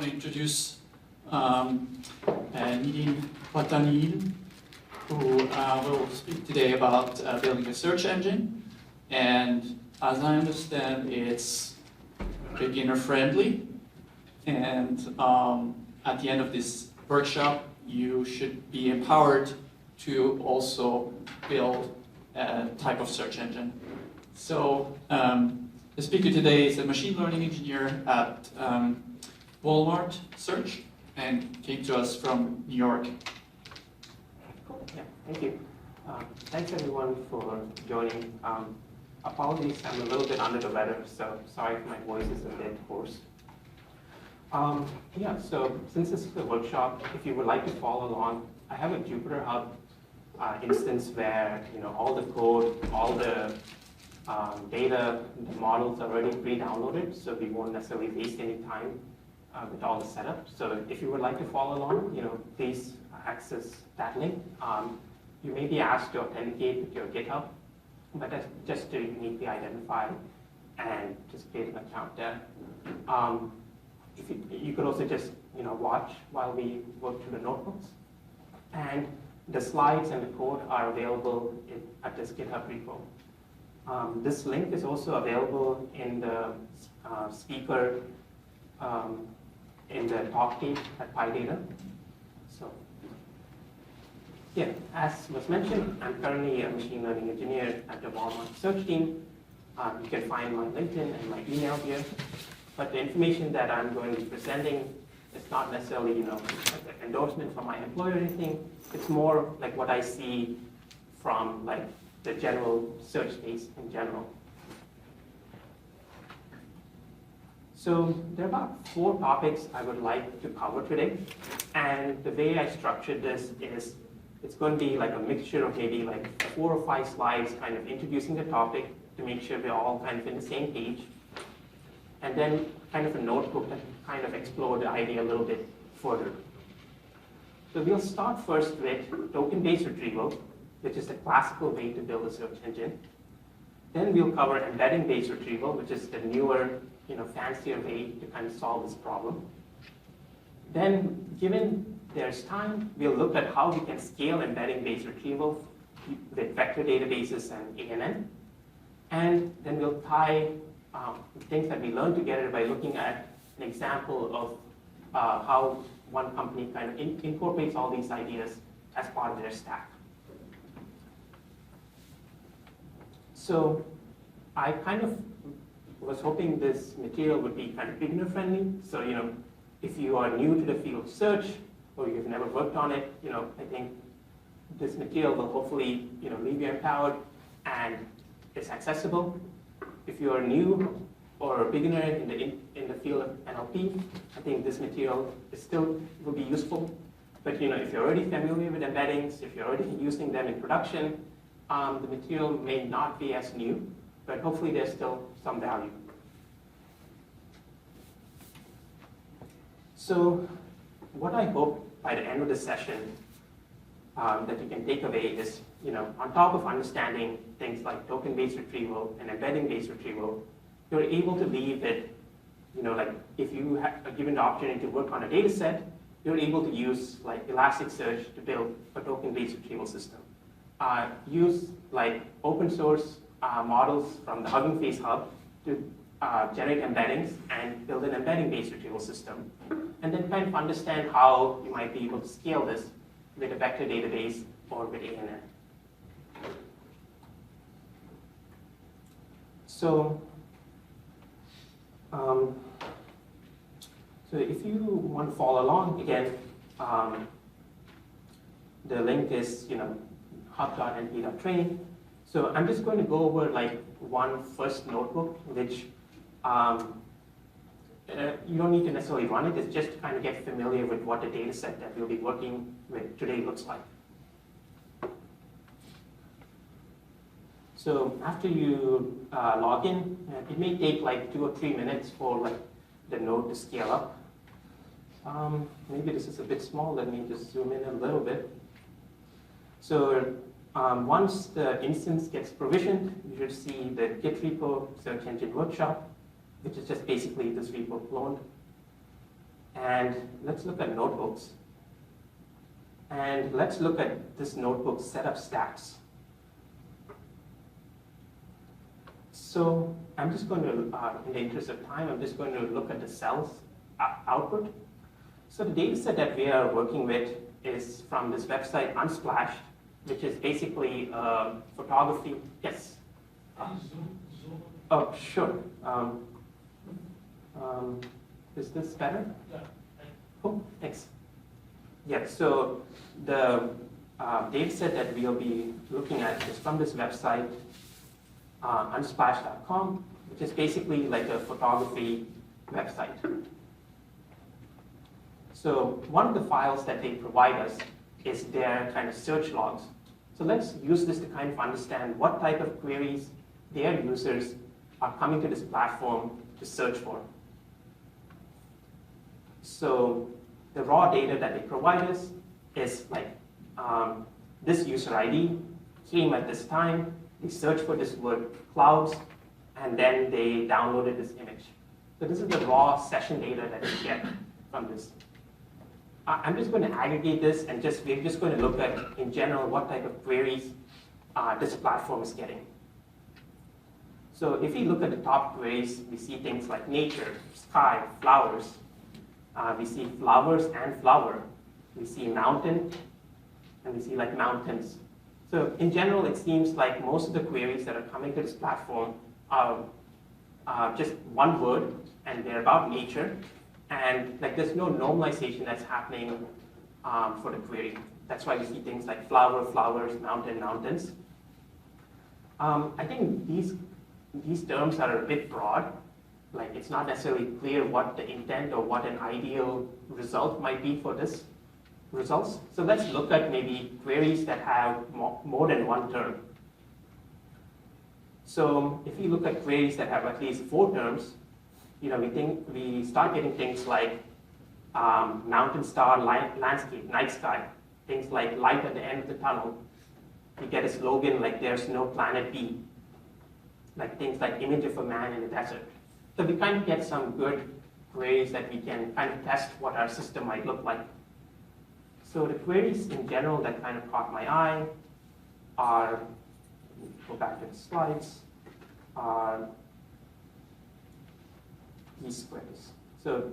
want to introduce Nidhin, Pattaniyil, who will speak today about building a search engine. And as I understand, it's beginner friendly. And at the end of this workshop, you should be empowered to also build a type of search engine. So the speaker today is a machine learning engineer at Walmart Search and came to us from New York. Cool. Yeah, thank you. Thanks everyone for joining. Apologies, I'm a little bit under the weather, so sorry if my voice is a bit hoarse. Yeah, so since this is a workshop, if you would like to follow along, I have a Jupyter Hub instance where all the code, all the data, the models are already pre-downloaded, so we won't necessarily waste any time with all the setup. So if you would like to follow along, please access that link. You may be asked to authenticate with your GitHub, but that's just to uniquely identify and just create an account there. If you could also just watch while we work through the notebooks. And the slides and the code are available at this GitHub repo. This link is also available in the speaker in the talk team at PyData. So, yeah, as was mentioned, I'm currently a machine learning engineer at the Walmart Search team. You can find my LinkedIn and my email here. But the information that I'm going to be presenting is not necessarily, like an endorsement from my employer or anything. It's more like what I see from the general search space in general. So there are about 4 topics I would like to cover today. And the way I structured this is it's going to be like a mixture of maybe 4 or 5 slides kind of introducing the topic to make sure we're all kind of in the same page. And then kind of a notebook that kind of explore the idea a little bit further. So we'll start first with token-based retrieval, which is the classical way to build a search engine. Then we'll cover embedding-based retrieval, which is the newer, fancier way to kind of solve this problem. Then, given there's time, we'll look at how we can scale embedding-based retrieval with vector databases and ANN. And then we'll tie things that we learned together by looking at an example of how one company kind of incorporates all these ideas as part of their stack. So I kind of was hoping this material would be kind of beginner friendly. So if you are new to the field of search or you've never worked on it, I think this material will hopefully leave you empowered and it's accessible. If you are new or a beginner in the field of NLP, I think this material still will be useful. But if you're already familiar with embeddings, if you're already using them in production, the material may not be as new, but hopefully there's still some value. So what I hope by the end of the session that you can take away is, on top of understanding things like token-based retrieval and embedding-based retrieval, you're able to leave it, if you are given the opportunity to work on a data set, you're able to use Elasticsearch to build a token-based retrieval system. Use open source models from the Hugging Face Hub to generate embeddings and build an embedding-based retrieval system. And then kind of understand how you might be able to scale this with a vector database or with ANN. So, so if you want to follow along, again, the link is hub.np.training. So I'm just going to go over one first notebook, which you don't need to necessarily run it. It's just to kind of get familiar with what the data set that we'll be working with today looks like. So after you log in, it may take 2 or 3 minutes for the node to scale up. Maybe this is a bit small. Let me just zoom in a little bit. So once the instance gets provisioned, you should see the Git repo search engine workshop, which is just basically this repo cloned. And let's look at notebooks. And let's look at this notebook setup stats. So I'm just going to, in the interest of time, I'm just going to look at the cells output. So the data set that we are working with is from this website, Unsplash, which is basically photography. Yes? Oh, sure. Is this better? Yeah. Cool, thanks. Yeah, so the data set that we'll be looking at is from this website, unsplash.com, which is basically like a photography website. So one of the files that they provide us is their kind of search logs. So let's use this to kind of understand what type of queries their users are coming to this platform to search for. So the raw data that they provide us is like this user ID came at this time, they searched for this word clouds, and then they downloaded this image. So this is the raw session data that we get from this. I'm just going to aggregate this and we're just going to look at, in general, what type of queries this platform is getting. So if we look at the top queries, we see things like nature, sky, flowers. We see flowers and flower. We see mountain, and we see like mountains. So in general, it seems like most of the queries that are coming to this platform are just one word, and they're about nature. And like there's no normalization that's happening for the query. That's why we see things like flower, flowers, mountain, mountains. I think these terms are a bit broad. Like it's not necessarily clear what the intent or what an ideal result might be for this results. So let's look at maybe queries that have more than one term. So if you look at queries that have at least 4 terms, we start getting things like mountain star, landscape, night sky, things like light at the end of the tunnel. We get a slogan like there's no planet B, like things like image of a man in the desert. So we kind of get some good queries that we can kind of test what our system might look like. So the queries in general that kind of caught my eye are, let me go back to the slides, are these queries. So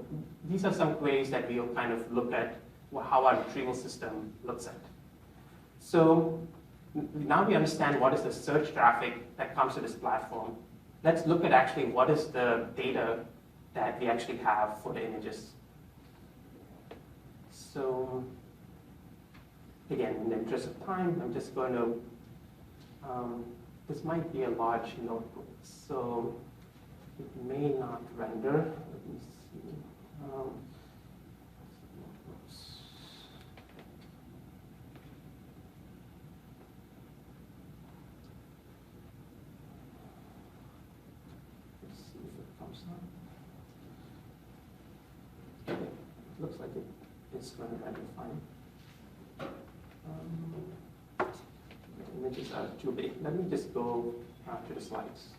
these are some queries that we'll kind of look at how our retrieval system looks at. So now we understand what is the search traffic that comes to this platform. Let's look at actually what is the data that we actually have for the images. So again, in the interest of time, I'm just going to, this might be a large notebook, so it may not render. Let me see. Let's see if it comes up. Okay, it looks like it's going to render fine. The images are too big. Let me just go to the slides.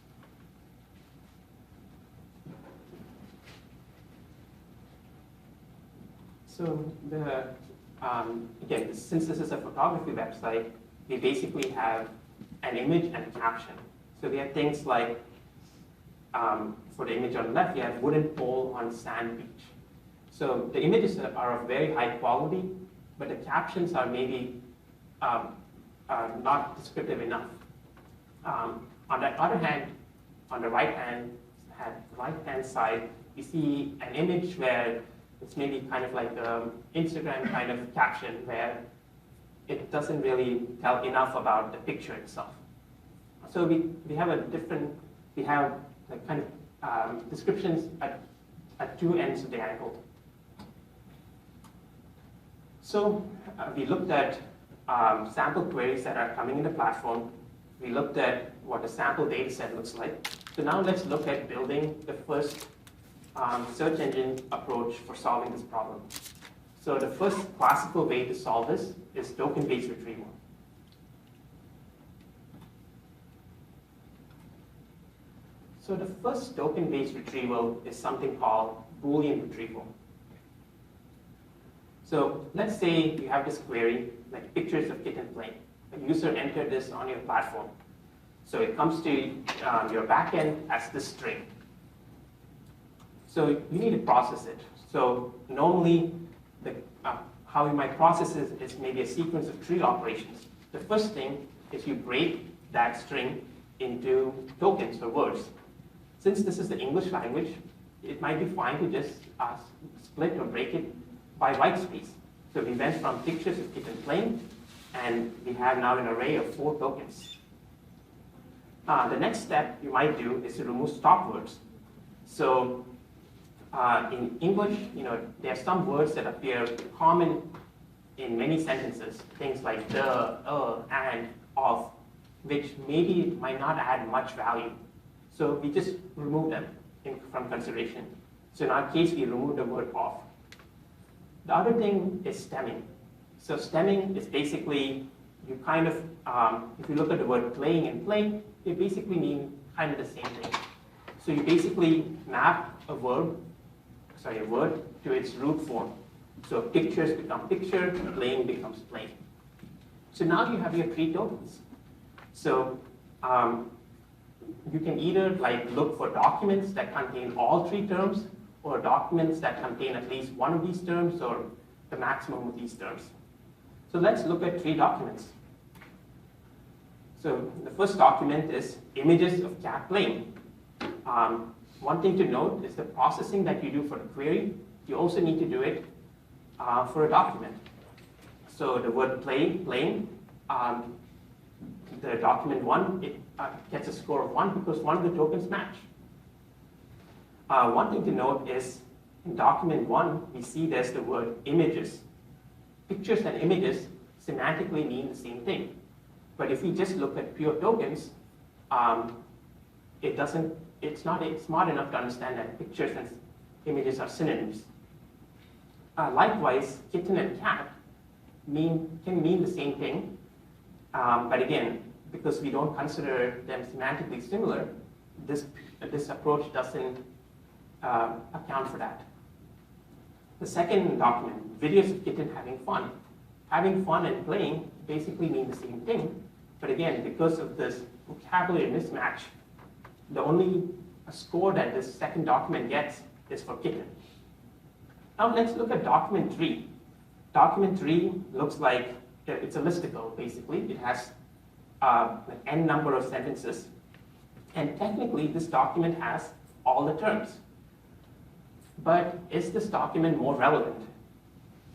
So again, since this is a photography website, we basically have an image and a caption. So we have things like, for the image on the left, you have wooden pole on sand beach. So the images are of very high quality, but the captions are maybe not descriptive enough. On the other hand, on the right-hand side, you see an image where it's maybe kind of like an Instagram kind of caption where it doesn't really tell enough about the picture itself. So we have like kind of descriptions at 2 ends of the angle. So we looked at sample queries that are coming in the platform. We looked at what the sample data set looks like. So now let's look at building the first search engine approach for solving this problem. So the first classical way to solve this is token-based retrieval. So the first token-based retrieval is something called Boolean retrieval. So let's say you have this query, like pictures of kitten playing. A user entered this on your platform. So it comes to your backend as this string. So you need to process it. So normally, how you might process it is maybe a sequence of tree operations. The first thing is you break that string into tokens or words. Since this is the English language, it might be fine to just split or break it by white space. So we went from pictures of kitten playing, and we have now an array of 4 tokens. The next step you might do is to remove stop words. So in English, there are some words that appear common in many sentences, things like the, and, of, which maybe might not add much value. So we just remove them from consideration. So in our case, we remove the word of. The other thing is stemming. So stemming is basically, you kind of, if you look at the word playing and play, they basically mean kind of the same thing. So you basically map a word to its root form. So pictures become picture, playing becomes play. So now you have your 3 tokens. So you can either look for documents that contain all 3 terms, or documents that contain at least one of these terms, or the maximum of these terms. So let's look at 3 documents. So the first document is images of cat playing. One thing to note is the processing that you do for the query, you also need to do it for a document. So the word playing, the document 1, it gets a score of 1 because one of the tokens match. One thing to note is in document 1, we see there's the word images. Pictures and images semantically mean the same thing. But if we just look at pure tokens, it's not smart enough to understand that pictures and images are synonyms. Likewise, kitten and cat can mean the same thing. But again, because we don't consider them semantically similar, this approach doesn't account for that. The second document, videos of kitten having fun. Having fun and playing basically mean the same thing. But again, because of this vocabulary mismatch, the only score that this second document gets is for kitten. Now let's look at document 3. Document 3 looks like it's a listicle, basically. It has an n number of sentences. And technically, this document has all the terms. But is this document more relevant?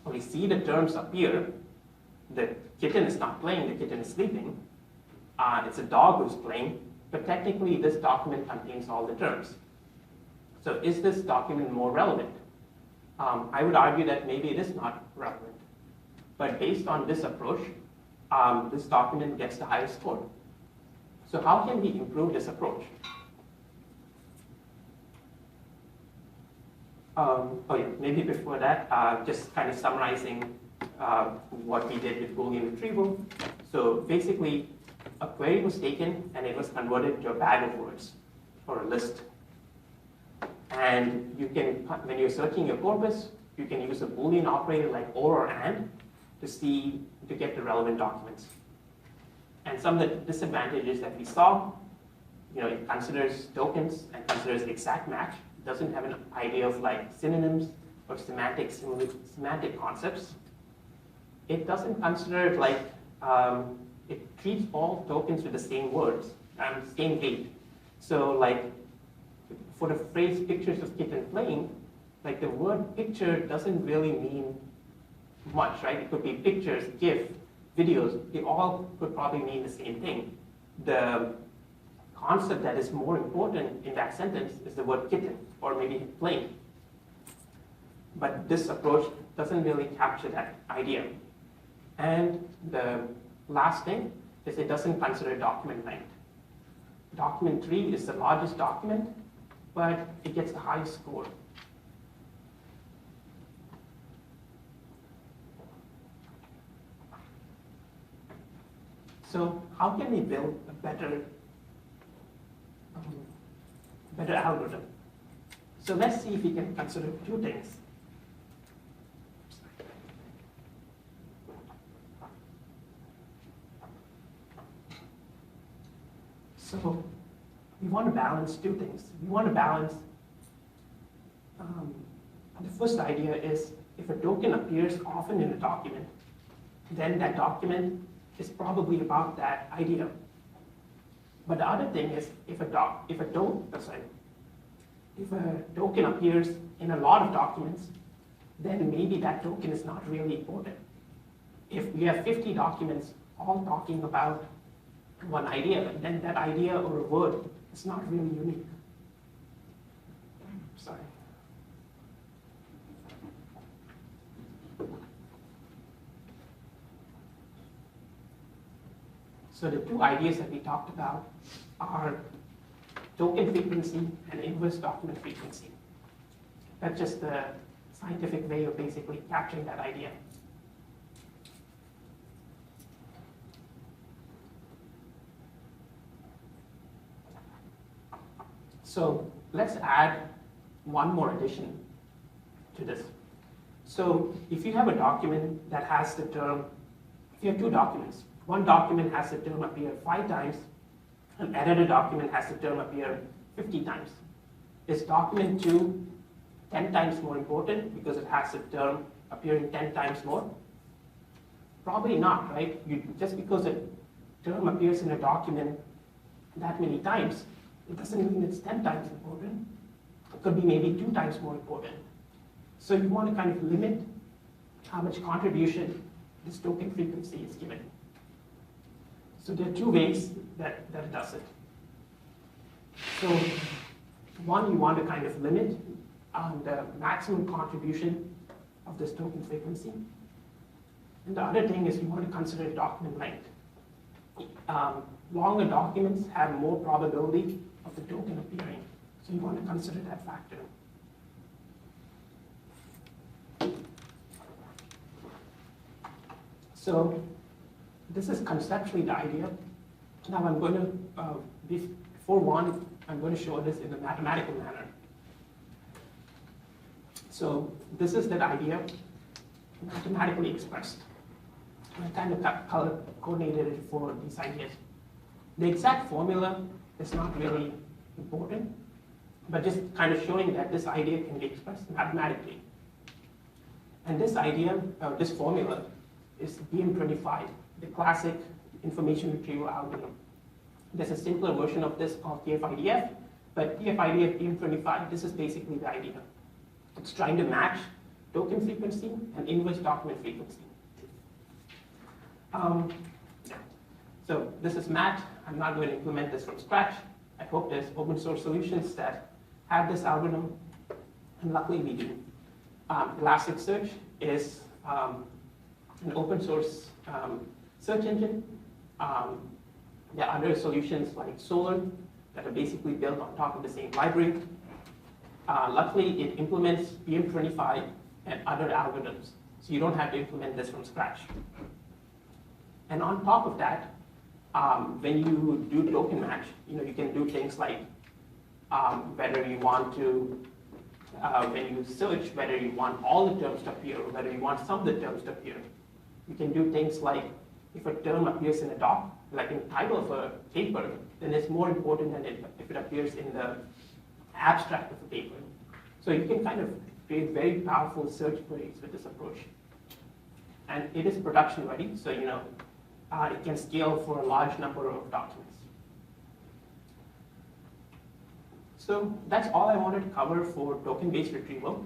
When we see the terms appear, the kitten is not playing, the kitten is sleeping. It's a dog who's playing, but technically this document contains all the terms. So is this document more relevant? I would argue that maybe it is not relevant. But based on this approach, this document gets the highest score. So how can we improve this approach? Maybe before that, just kind of summarizing what we did with Boolean retrieval. So basically, a query was taken and it was converted to a bag of words or a list. And you can, when you're searching your corpus, you can use a Boolean operator like or and to get the relevant documents. And some of the disadvantages that we saw, it considers tokens and considers exact match. It doesn't have an idea of synonyms or semantic concepts. It doesn't consider it treats all tokens with the same words and same weight. So for the phrase pictures of kitten playing, the word picture doesn't really mean much, right? It could be pictures, GIF, videos. They all could probably mean the same thing. The concept that is more important in that sentence is the word kitten, or maybe playing. But this approach doesn't really capture that idea. And the last thing is it doesn't consider document length. Document 3 is the largest document, but it gets the highest score. So how can we build a better algorithm? So let's see if we can consider 2 things. So we want to balance two things. We want to balance, the first idea is if a token appears often in a document, then that document is probably about that idea. But the other thing is if a token appears in a lot of documents, then maybe that token is not really important. If we have 50 documents all talking about one idea, then that idea or a word is not really unique. Sorry. So the two ideas that we talked about are token frequency and inverse document frequency. That's just the scientific way of basically capturing that idea. So let's add one more addition to this. So if you have a document that has the term, if you have two documents, one document has the term appear 5 times, and another document has the term appear 50 times. Is document 2 10 times more important because it has the term appearing 10 times more? Probably not, right? Just because a term appears in a document that many times, it doesn't mean it's 10 times important. It could be maybe 2 times more important. So you want to kind of limit how much contribution this token frequency is given. So there are 2 ways that it does it. So one, you want to kind of limit the maximum contribution of this token frequency. And the other thing is you want to consider document length. Longer documents have more probability of the token appearing. So you want to consider that factor. So this is conceptually the idea. Now I'm going to, before one, I'm going to show this in a mathematical manner. So this is that idea mathematically expressed. I kind of color coordinated it for these ideas. The exact formula is not really important, but just kind of showing that this idea can be expressed mathematically. And this idea, this formula, is BM25, the classic information retrieval algorithm. There's a simpler version of this called PFIDF, but PFIDF BM25, this is basically the idea. It's trying to match token frequency and inverse document frequency. So this is math. I'm not going to implement this from scratch. I hope there's open source solutions that have this algorithm, and luckily we do. Elasticsearch is an open source search engine. There are other solutions like Solar that are basically built on top of the same library. Luckily, it implements BM25 and other algorithms, so you don't have to implement this from scratch. And on top of that, when you do token match, you can do things like whether you want to, when you search, whether you want all the terms to appear or whether you want some of the terms to appear. You can do things like if a term appears in a doc, like in the title of a paper, then it's more important than if it appears in the abstract of the paper. So you can kind of create very powerful search queries with this approach. And it is production ready, so it can scale for a large number of documents. So that's all I wanted to cover for token-based retrieval.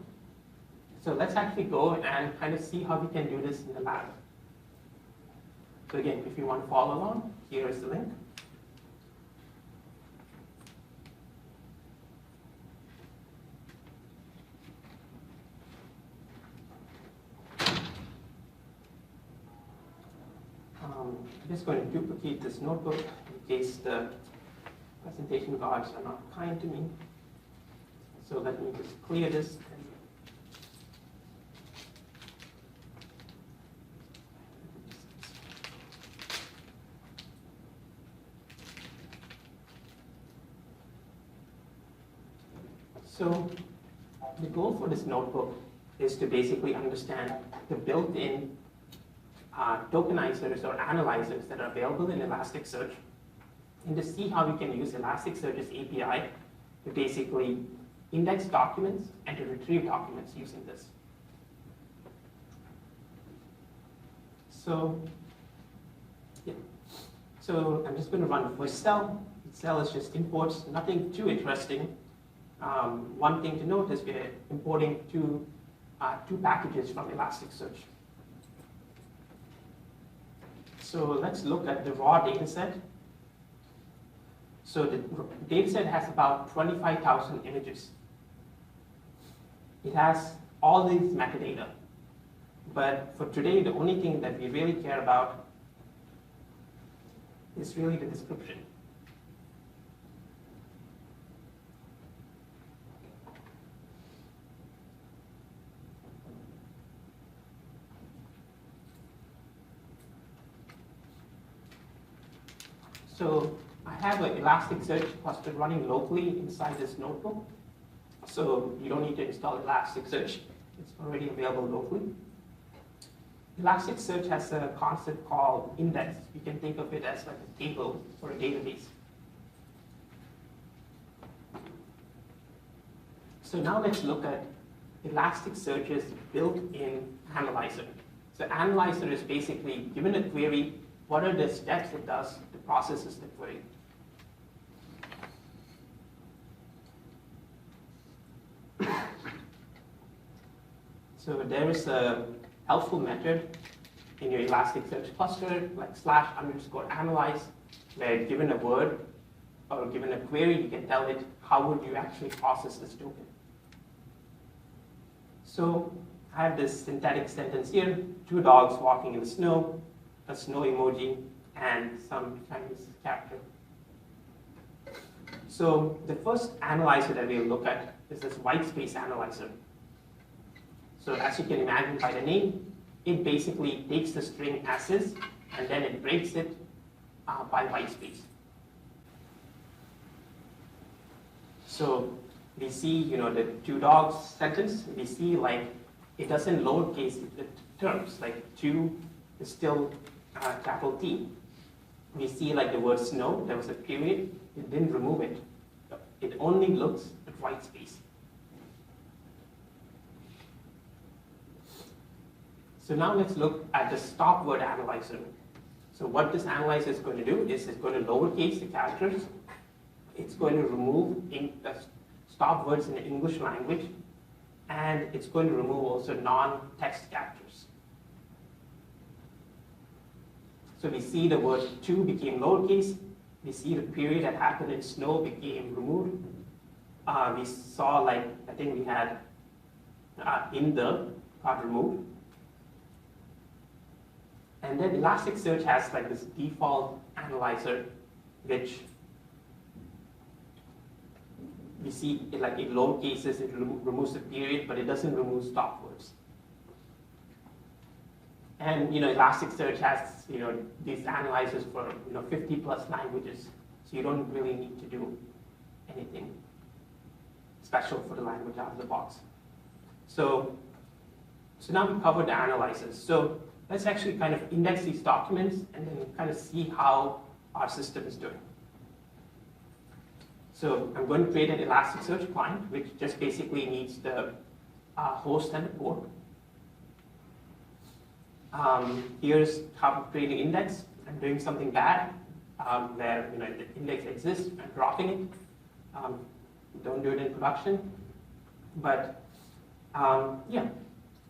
So let's actually go and kind of see how we can do this in the lab. So again, if you want to follow along, here is the link. I'm just going to duplicate this notebook in case the presentation gods are not kind to me. So let me just clear this. So the goal for this notebook is to basically understand the built-in tokenizers or analyzers that are available in Elasticsearch and to see how we can use Elasticsearch's API to basically index documents and to retrieve documents using this. So, yeah. So I'm just going to run the first cell. The cell is just imports, nothing too interesting. One thing to note is we're importing two packages from Elasticsearch. So let's look at the raw data set. So the data set has about 25,000 images. It has all these metadata. But for today, the only thing that we really care about is really the description. So I have an Elasticsearch cluster running locally inside this notebook. So you don't need to install Elasticsearch. It's already available locally. Elasticsearch has a concept called index. You can think of it as like a table or a database. So now let's look at Elasticsearch's built-in analyzer. So analyzer is basically, given a query, what are the steps it does to process the query? So there is a helpful method in your Elasticsearch cluster, like /_analyze, where given a word or given a query, you can tell it how would you actually process this token. So I have this synthetic sentence here, 2 dogs walking in the snow, a snow emoji, and some Chinese character. So the first analyzer that we'll look at is this white space analyzer. So as you can imagine by the name, it basically takes the string as is, and then it breaks it by white space. So we see, the 2 dogs sentence, we see like it doesn't lowercase the terms, like 2 is still capital T. We see like the word snow, there was a period, it didn't remove it. It only looks at white space. So now let's look at the stop word analyzer. So what this analyzer is going to do is it's going to lowercase the characters. It's going to remove stop words in the English language, and it's going to remove also non-text characters. So we see the word 2 became lowercase. We see the period that happened in snow became removed. We saw, I think we had in the got removed. And then Elasticsearch has this default analyzer, which we see it in lower cases, it removes the period, but it doesn't remove stop words. And Elasticsearch has these analyzers for 50 plus languages, so you don't really need to do anything special for the language out of the box. So now we covered the analyzers. So let's actually kind of index these documents and then kind of see how our system is doing. So I'm going to create an Elasticsearch client, which just basically needs the host and the port. Here's how to create an index. I'm doing something bad where the index exists. I'm dropping it. Don't do it in production. But yeah,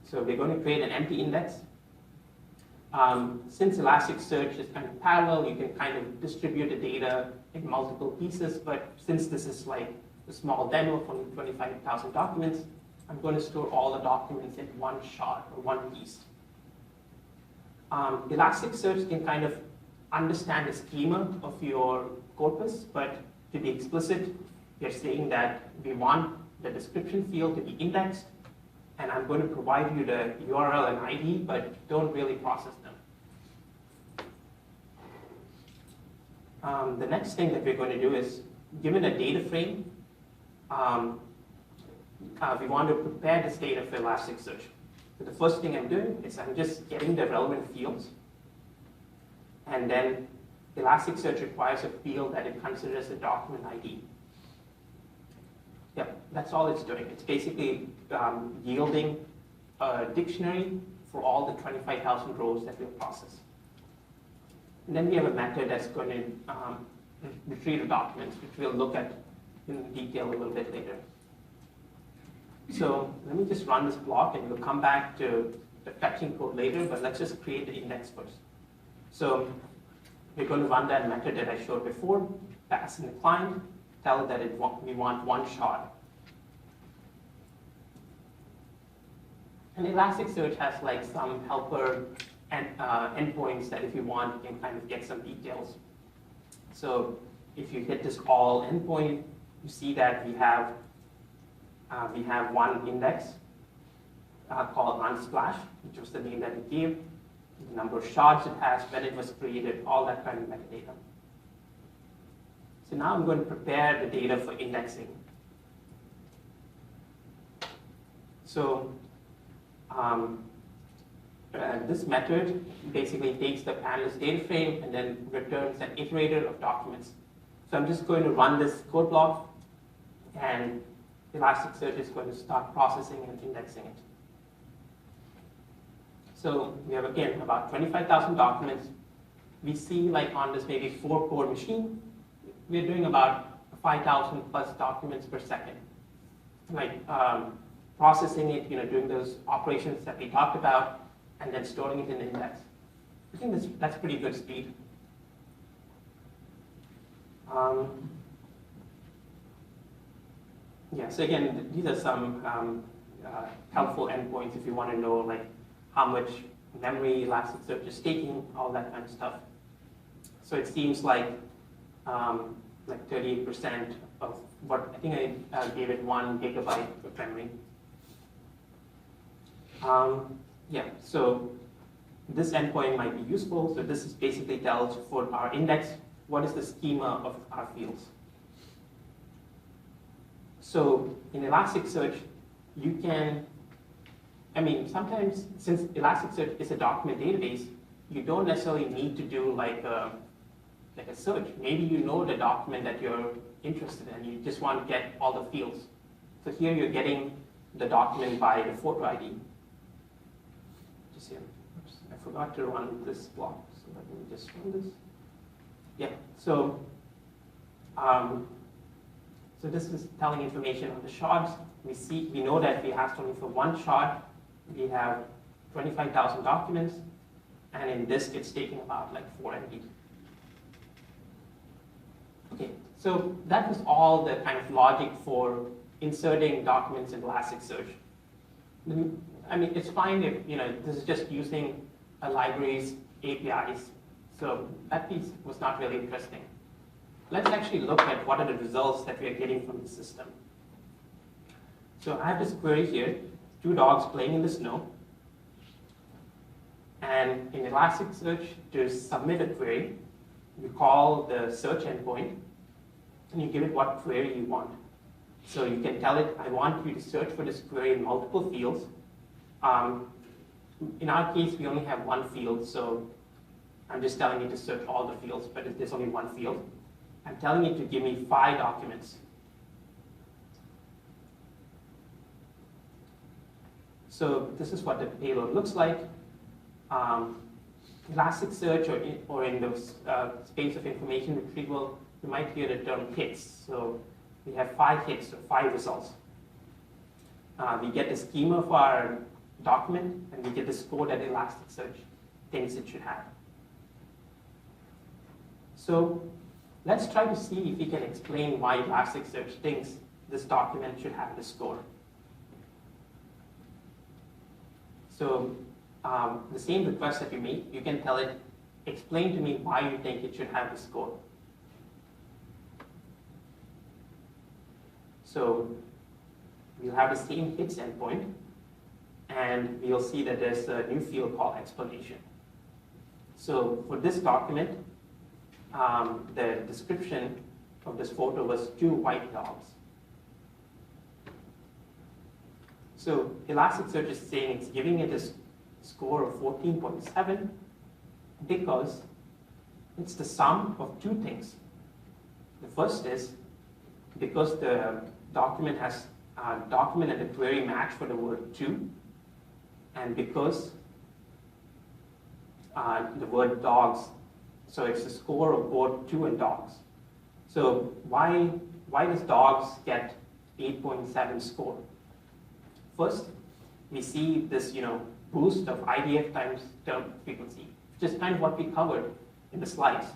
so we're going to create an empty index. Since Elasticsearch is kind of parallel, you can kind of distribute the data in multiple pieces. But since this is like a small demo for 25,000 documents, I'm going to store all the documents in one shot or one piece. Elasticsearch can kind of understand the schema of your corpus, but to be explicit, we're saying that we want the description field to be indexed, and I'm going to provide you the URL and ID, but don't really process them. The next thing that we're going to do is, given a data frame, we want to prepare this data for Elasticsearch. So the first thing I'm doing is I'm just getting the relevant fields, and then Elasticsearch requires a field that it considers a document ID. Yeah, that's all it's doing. It's basically yielding a dictionary for all the 25,000 rows that we'll process. And then we have a method that's going to retrieve the documents, which we'll look at in detail a little bit later. So let me just run this block, and we'll come back to the fetching code later, but let's just create the index first. So we're going to run that method that I showed before, pass in the client, tell it that we want one shard. And Elasticsearch has like some helper endpoints that if you want, you can kind of get some details. So if you hit this all endpoint, you see that we have one index called unsplash, which was the name that we gave, the number of shards it has, when it was created, all that kind of metadata. So now I'm going to prepare the data for indexing. So this method basically takes the panelist data frame and then returns an iterator of documents. So I'm just going to run this code block, and Elasticsearch is going to start processing and indexing it. So we have, again, about 25,000 documents. We see, like on this maybe 4-core machine, we're doing about 5,000 plus documents per second. Like processing it, doing those operations that we talked about, and then storing it in the index. I think that's pretty good speed. Yeah, so again, these are some helpful endpoints if you want to know like how much memory Elasticsearch is taking, all that kind of stuff. So it seems like 38% of what, I think I gave it 1 gigabyte of memory. Yeah, so this endpoint might be useful. So this is basically tells for our index, what is the schema of our fields. So in Elasticsearch, you can, sometimes since Elasticsearch is a document database, you don't necessarily need to do like a search. Maybe you know the document that you're interested in, you just want to get all the fields. So here you're getting the document by the photo ID. Just here, oops, I forgot to run this block, so let me just run this. Yeah, so so this is telling information on the shards. We know that we asked only for one shard. We have 25,000 documents, and in this it's taking about like 4 MB. Okay, so that was all the kind of logic for inserting documents in Elasticsearch. It's fine if this is just using a library's APIs. So that piece was not really interesting. Let's actually look at what are the results that we are getting from the system. So I have this query here, 2 dogs playing in the snow. And in Elasticsearch, to submit a query, you call the search endpoint, and you give it what query you want. So you can tell it, I want you to search for this query in multiple fields. In our case, we only have one field, so I'm just telling it to search all the fields, but there's only one field. I'm telling it to give me 5 documents. So this is what the payload looks like. Elasticsearch or in the space of information retrieval, you might hear the term hits. So we have 5 hits, or 5 results. We get the schema of our document, and we get the score that Elasticsearch thinks it should have. So let's try to see if we can explain why Elasticsearch thinks this document should have this score. So the same request that you make, you can tell it, explain to me why you think it should have this score. So we'll have the same hits endpoint, and we'll see that there's a new field called explanation. So for this document, the description of this photo was 2 white dogs. So Elasticsearch is saying it's giving it a score of 14.7 because It's the sum of two things. The first is because the document has document and the query match for the word to, and because the word dogs, so it's a score of both to and dogs. So why does dogs get 8.7 score? First, we see this boost of IDF times term frequency, which is kind of what we covered in the slides.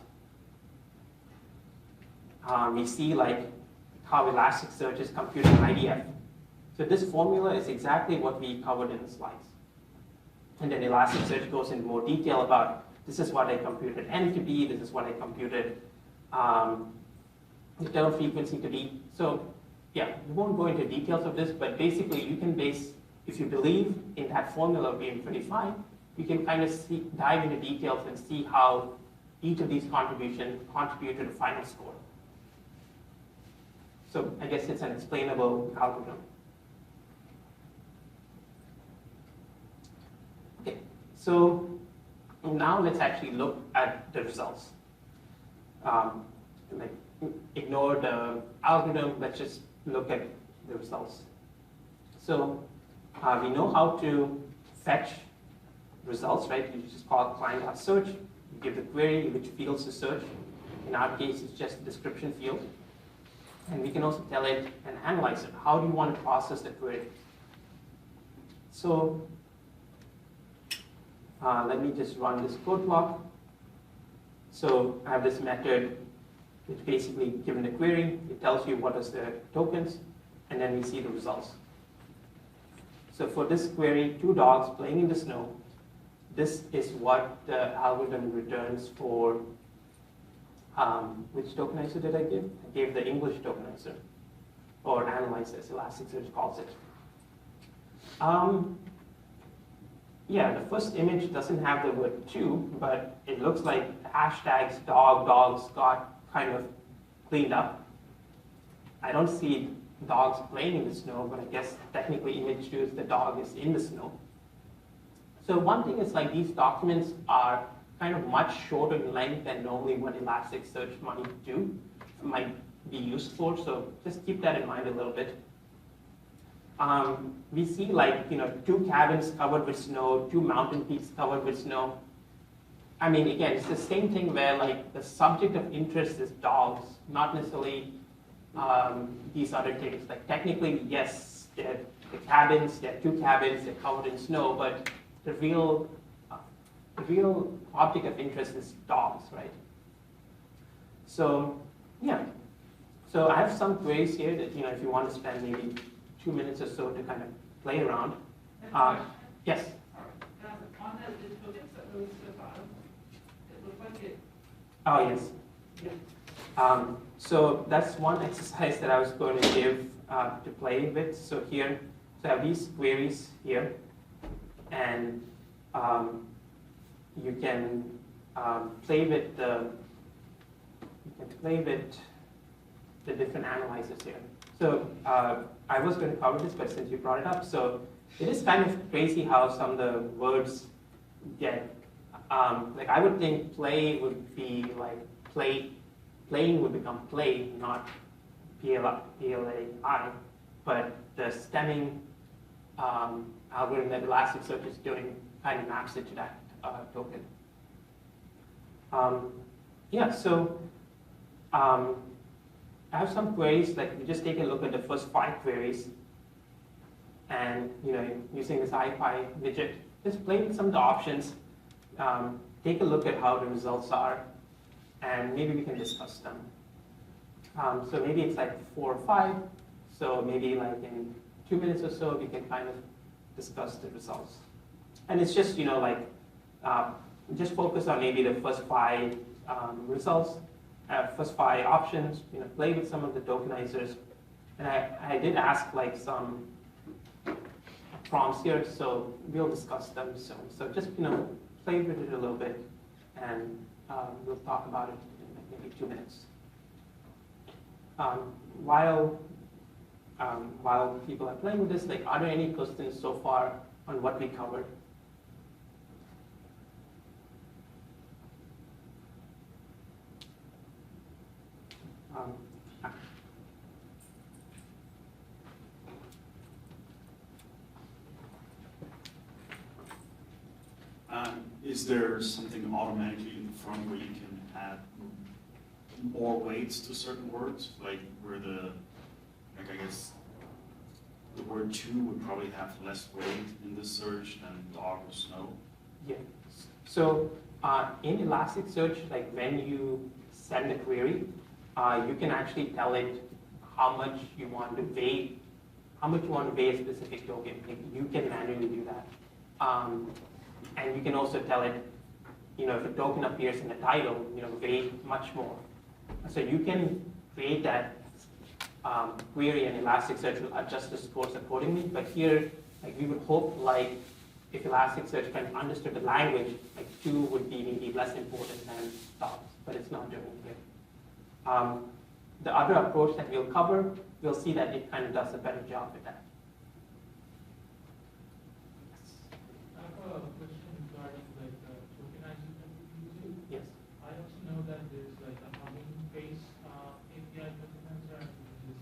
We see like how Elasticsearch is computing IDF. So this formula is exactly what we covered in the slides. And then Elasticsearch goes into more detail about this is what I computed N to be, this is what I computed the term frequency to be. So yeah, we won't go into details of this, but basically you can base, if you believe in that formula being pretty fine, you can kind of dive into details and see how each of these contributions contribute to the final score. So I guess it's an explainable algorithm. Okay, so now let's actually look at the results. Ignore the algorithm, let's just look at the results. So we know how to fetch results, right? You just call client.search, you give the query which fields to search. In our case, it's just a description field. And we can also tell it an analyzer. How do you want to process the query? So let me just run this code block. So I have this method which basically, given the query, it tells you what is the tokens, and then we see the results. So for this query, 2 dogs playing in the snow, this is what the algorithm returns for, which tokenizer did I give? I gave the English tokenizer, or analyzer, as Elasticsearch calls it. Yeah, the first image doesn't have the word to, but it looks like the hashtags dogs got kind of cleaned up. I don't see dogs playing in the snow, but I guess technically image 2 is the dog is in the snow. So one thing is like these documents are kind of much shorter in length than normally what Elasticsearch might be used for, so just keep that in mind a little bit. We see like 2 cabins covered with snow, 2 mountain peaks covered with snow. I mean, again, it's the same thing where like the subject of interest is dogs, not necessarily these other things. Like technically, yes, the cabins, there are 2 cabins, they're covered in snow, but the real object of interest is dogs, right? So yeah, so I have some queries here that if you want to spend maybe 2 minutes or so to kind of play around. Yes. On that digital data that was at the bottom, it looked like it. Oh yes. Yeah. So that's one exercise that I was going to give to play with. So here, so I have these queries here, and you can play with the different analyzers here. So I was going to cover this, but since you brought it up, so it is kind of crazy how some of the words get. Like I would think play would be like playing would become play, not P-L-A-I, but the stemming algorithm that Elasticsearch is doing kind of maps it to that token. Yeah, so I have some queries, like you just take a look at the first 5 queries, and using this IPy widget, just play with some of the options, take a look at how the results are, and maybe we can discuss them. So maybe it's like 4 or 5, so maybe like in 2 minutes or so we can kind of discuss the results. And it's just, just focus on maybe the first 5 results, first 5 options, play with some of the tokenizers. And I did ask like some prompts here, so we'll discuss them soon. So just, play with it a little bit, and we'll talk about it in like maybe 2 minutes. While people are playing with this, like, are there any questions so far on what we covered? Um, Is there something automatically in the front where you can add more weights to certain words? Like where I guess the word "to" would probably have less weight in the search than dog or snow? Yeah. So in Elasticsearch, like when you send a query, you can actually tell it how much you want to weigh, a specific token. Like you can manually do that. And you can also tell it, if a token appears in the title, weigh much more. So you can create that query, and Elasticsearch will adjust the scores accordingly. But here, like we would hope, like if Elasticsearch kind of understood the language, like 2 would be maybe less important than dogs, but it's not doing it here. The other approach that we'll cover, we'll see that it kind of does a better job with that. I have a question regarding like tokenizing that you use. Yes. I also know that there's like a humming-based API tokenizer, and which is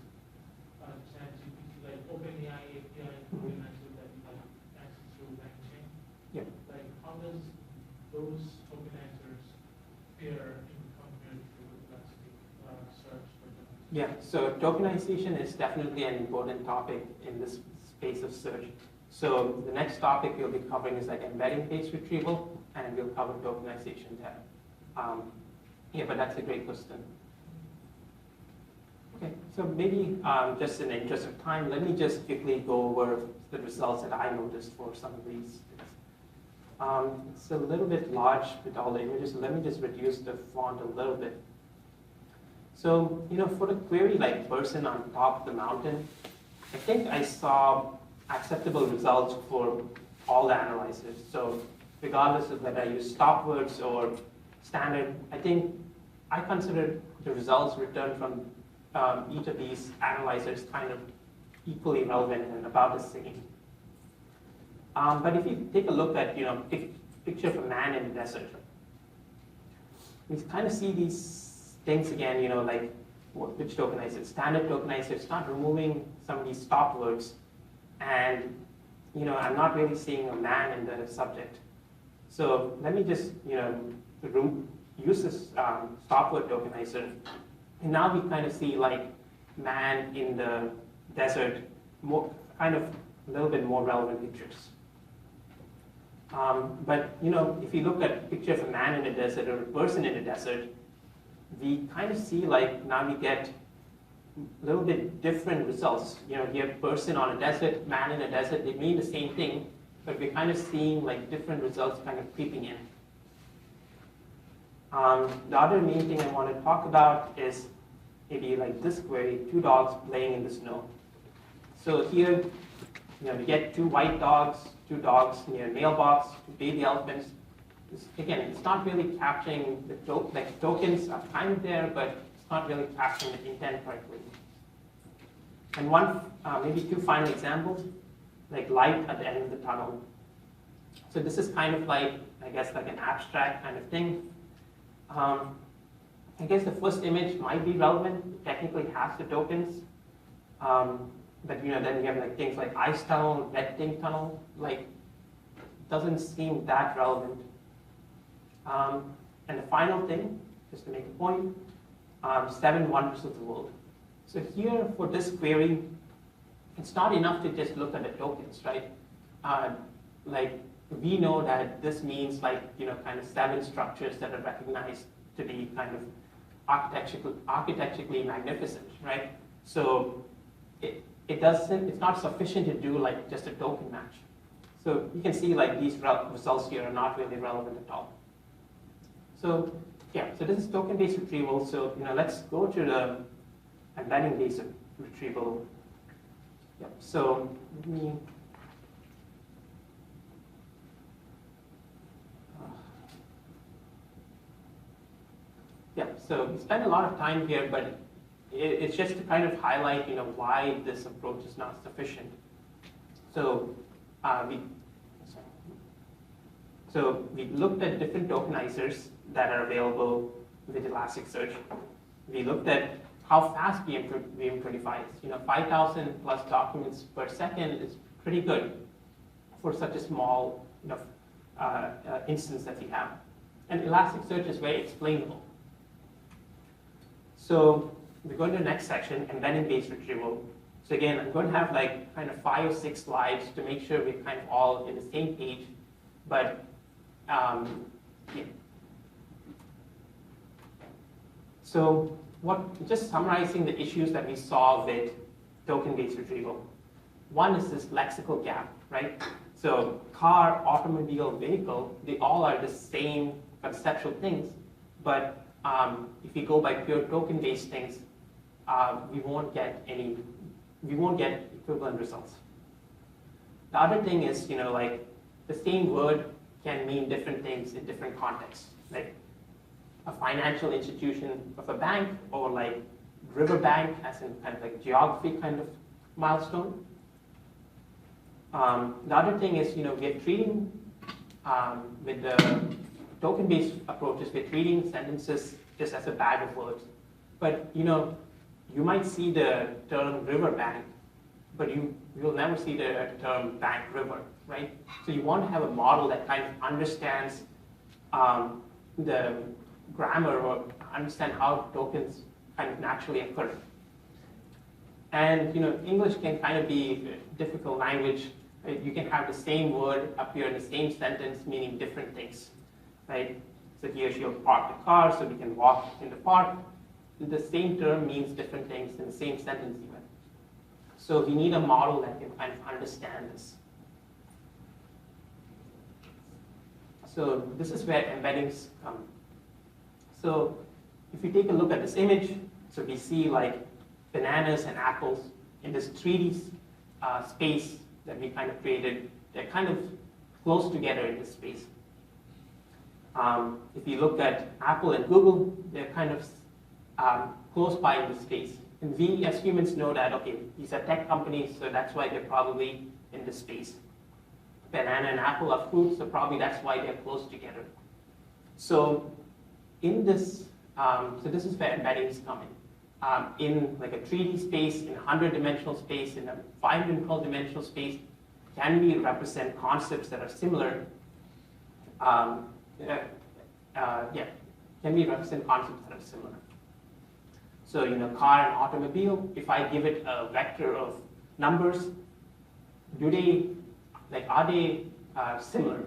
ChatGPT, like OpenAI API tokenizer that you can access through LangChain. Yeah. Like how does those tokenizers fare in compared to Elasticsearch? Yeah, so tokenization is definitely an important topic in this space of search. So the next topic we'll be covering is like embedding-based retrieval, and we'll cover tokenization there. Yeah, but that's a great question. Okay, so maybe just in the interest of time, let me just quickly go over the results that I noticed for some of these things. It's a little bit large with all the images, so let me just reduce the font a little bit. So, for the query like person on top of the mountain, I think I saw acceptable results for all the analyzers. So regardless of whether I use stop words or standard, I consider the results returned from each of these analyzers kind of equally relevant and about the same. But if you take a look at, picture of a man in the desert, we kind of see these things again, like which tokenizer. Standard tokenizer, it's not removing some of these stop words. And, I'm not really seeing a man in the subject. So let me just, use this stop word tokenizer. And now we kind of see like man in the desert, more kind of a little bit more relevant pictures. But, if you look at a picture of a man in the desert or a person in the desert, we kind of see like now we get a little bit different results. You have person on a desert, man in a desert, they mean the same thing, but we're kind of seeing like different results kind of creeping in. The other main thing I want to talk about is maybe like this query, 2 dogs playing in the snow. So here, we get 2 white dogs, 2 dogs near a mailbox, 2 baby elephants. Again, it's not really capturing the tokens are kind of there, but it's not really capturing the intent correctly. And maybe 2 final examples, like light at the end of the tunnel. So this is kind of like, I guess, like an abstract kind of thing. I guess the first image might be relevant, it technically has the tokens. But then you have like things like ice tunnel, red ink tunnel, like doesn't seem that relevant. And the final thing, just to make a point, 7 wonders of the world. So here for this query, it's not enough to just look at the tokens, right? Like we know that this means like, kind of 7 structures that are recognized to be kind of architecturally magnificent, right? So it's not sufficient to do like just a token match. So you can see like these results here are not really relevant at all. So yeah, so this is token-based retrieval. So let's go to the embedding-based retrieval. Yeah. So let me. Yeah. So we spend a lot of time here, but it's just to kind of highlight, why this approach is not sufficient. So we looked at different tokenizers that are available with Elasticsearch. We looked at how fast VM25 is. 5,000 plus documents per second is pretty good for such a small instance that we have. And Elasticsearch is very explainable. So we go to the next section, embedding-based retrieval. So again, I'm going to have like kind of 5 or 6 slides to make sure we're kind of all in the same page. But yeah. So just summarizing the issues that we saw with token-based retrieval. One is this lexical gap, right? So car, automobile, vehicle, they all are the same conceptual things, but if we go by pure token-based things, we won't get equivalent results. The other thing is, like the same word can mean different things in different contexts. Like a financial institution of a bank, or like riverbank as in kind of like geography kind of milestone. The other thing is, we're treating, with the token-based approaches, we're treating sentences just as a bag of words. But, you might see the term riverbank, but you'll never see the term bank river, right? So you want to have a model that kind of understands the grammar or understand how tokens kind of naturally occur. And English can kind of be a difficult language. Right? You can have the same word appear in the same sentence meaning different things, right? So here she'll park the car so we can walk in the park. The same term means different things in the same sentence even. So we need a model that can kind of understand this. So this is where embeddings come. So if you take a look at this image, so we see like bananas and apples in this 3D space that we kind of created. They're kind of close together in this space. If you look at Apple and Google, they're kind of close by in this space. And we as humans know that, okay, these are tech companies, so that's why they're probably in this space. Banana and apple are fruits, so probably that's why they're close together. So in this, so this is where embeddings come in. In like a 3D space, in a 100-dimensional space, in a 512-dimensional space, can we represent concepts that are similar? Can we represent concepts that are similar? So, car and automobile, if I give it a vector of numbers, are they similar?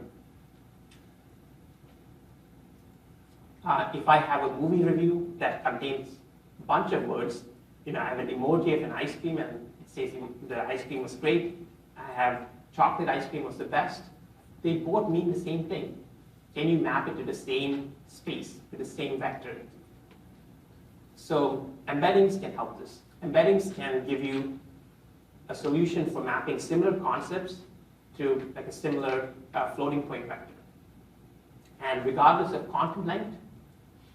If I have a movie review that contains a bunch of words, I have an emoji of an ice cream and it says the ice cream was great. I have chocolate ice cream was the best. They both mean the same thing. Can you map it to the same space, to the same vector? So embeddings can help this. Embeddings can give you a solution for mapping similar concepts to like a similar floating point vector. And regardless of content length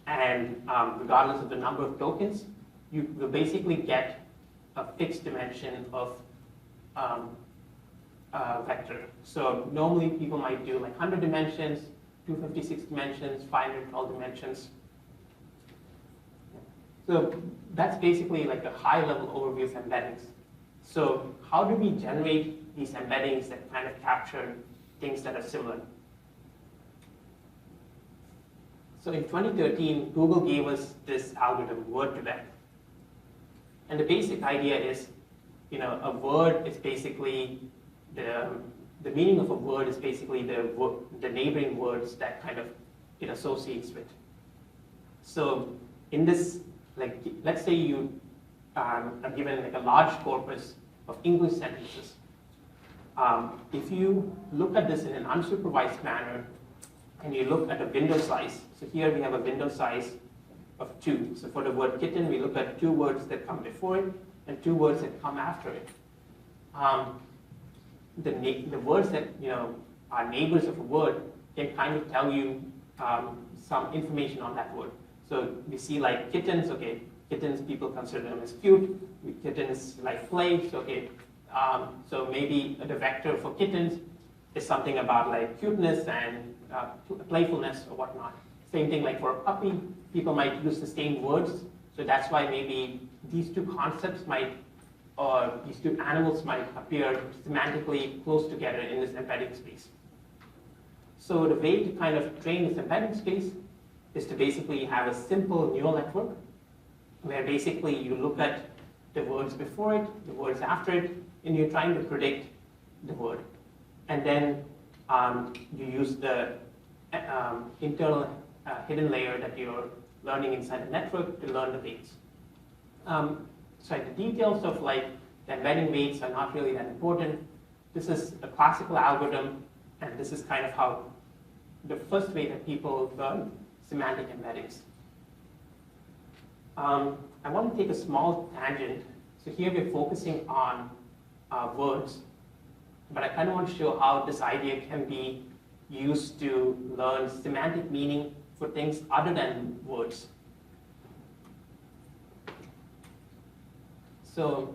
and regardless of the number of tokens, you will basically get a fixed dimension of vector. So normally people might do like 100 dimensions, 256 dimensions, 512 dimensions. So that's basically like a high-level overview of embeddings. So how do we generate these embeddings that kind of capture things that are similar? So in 2013, Google gave us this algorithm, word2vec. And the basic idea is, a word is basically the meaning of a word is basically the neighboring words that kind of it associates with. So in this, like, let's say you are given like a large corpus of English sentences. If you look at this in an unsupervised manner, and you look at a window size, so here we have a window size of 2. So for the word kitten, we look at 2 words that come before it and 2 words that come after it. The words that are neighbors of a word can kind of tell you some information on that word. So we see like kittens, okay, kittens people consider them as cute. Kittens like play, so okay, so maybe the vector for kittens is something about like cuteness and playfulness or whatnot. Same thing like for a puppy, people might use the same words. So that's why maybe these two concepts might, or these two animals might appear semantically close together in this embedding space. So the way to kind of train this embedding space is to basically have a simple neural network where basically you look at the words before it, the words after it, and you're trying to predict the word. And then you use the internal hidden layer that you're learning inside the network to learn the weights. So the details of like the embedding weights are not really that important. This is a classical algorithm, and this is kind of how the first way that people learn semantic embeddings. I want to take a small tangent. So here we're focusing on words, but I kind of want to show how this idea can be used to learn semantic meaning for things other than words. So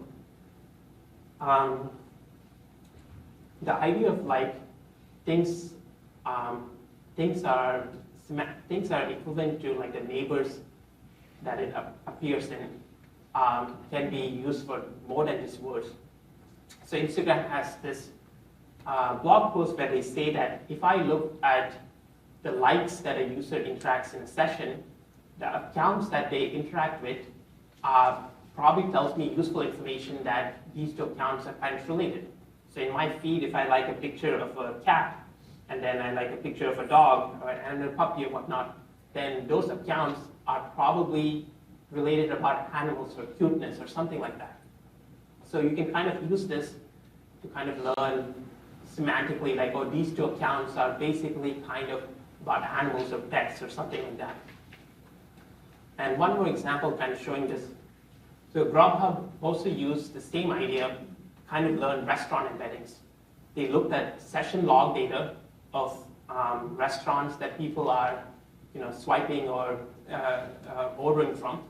the idea of like things are equivalent to like the neighbors that it appears in can be used for more than just words. So Instagram has this blog post where they say that if I look at the likes that a user interacts in a session, the accounts that they interact with probably tells me useful information that these two accounts are kind of related. So in my feed, if I like a picture of a cat, and then I like a picture of a dog and a puppy or whatnot, then those accounts are probably related about animals or cuteness or something like that. So you can kind of use this to kind of learn semantically, like, oh, these two accounts are basically kind of about animals or pets or something like that. And one more example kind of showing this. So Grubhub also used the same idea, kind of learn restaurant embeddings. They looked at session log data of restaurants that people are swiping or ordering from.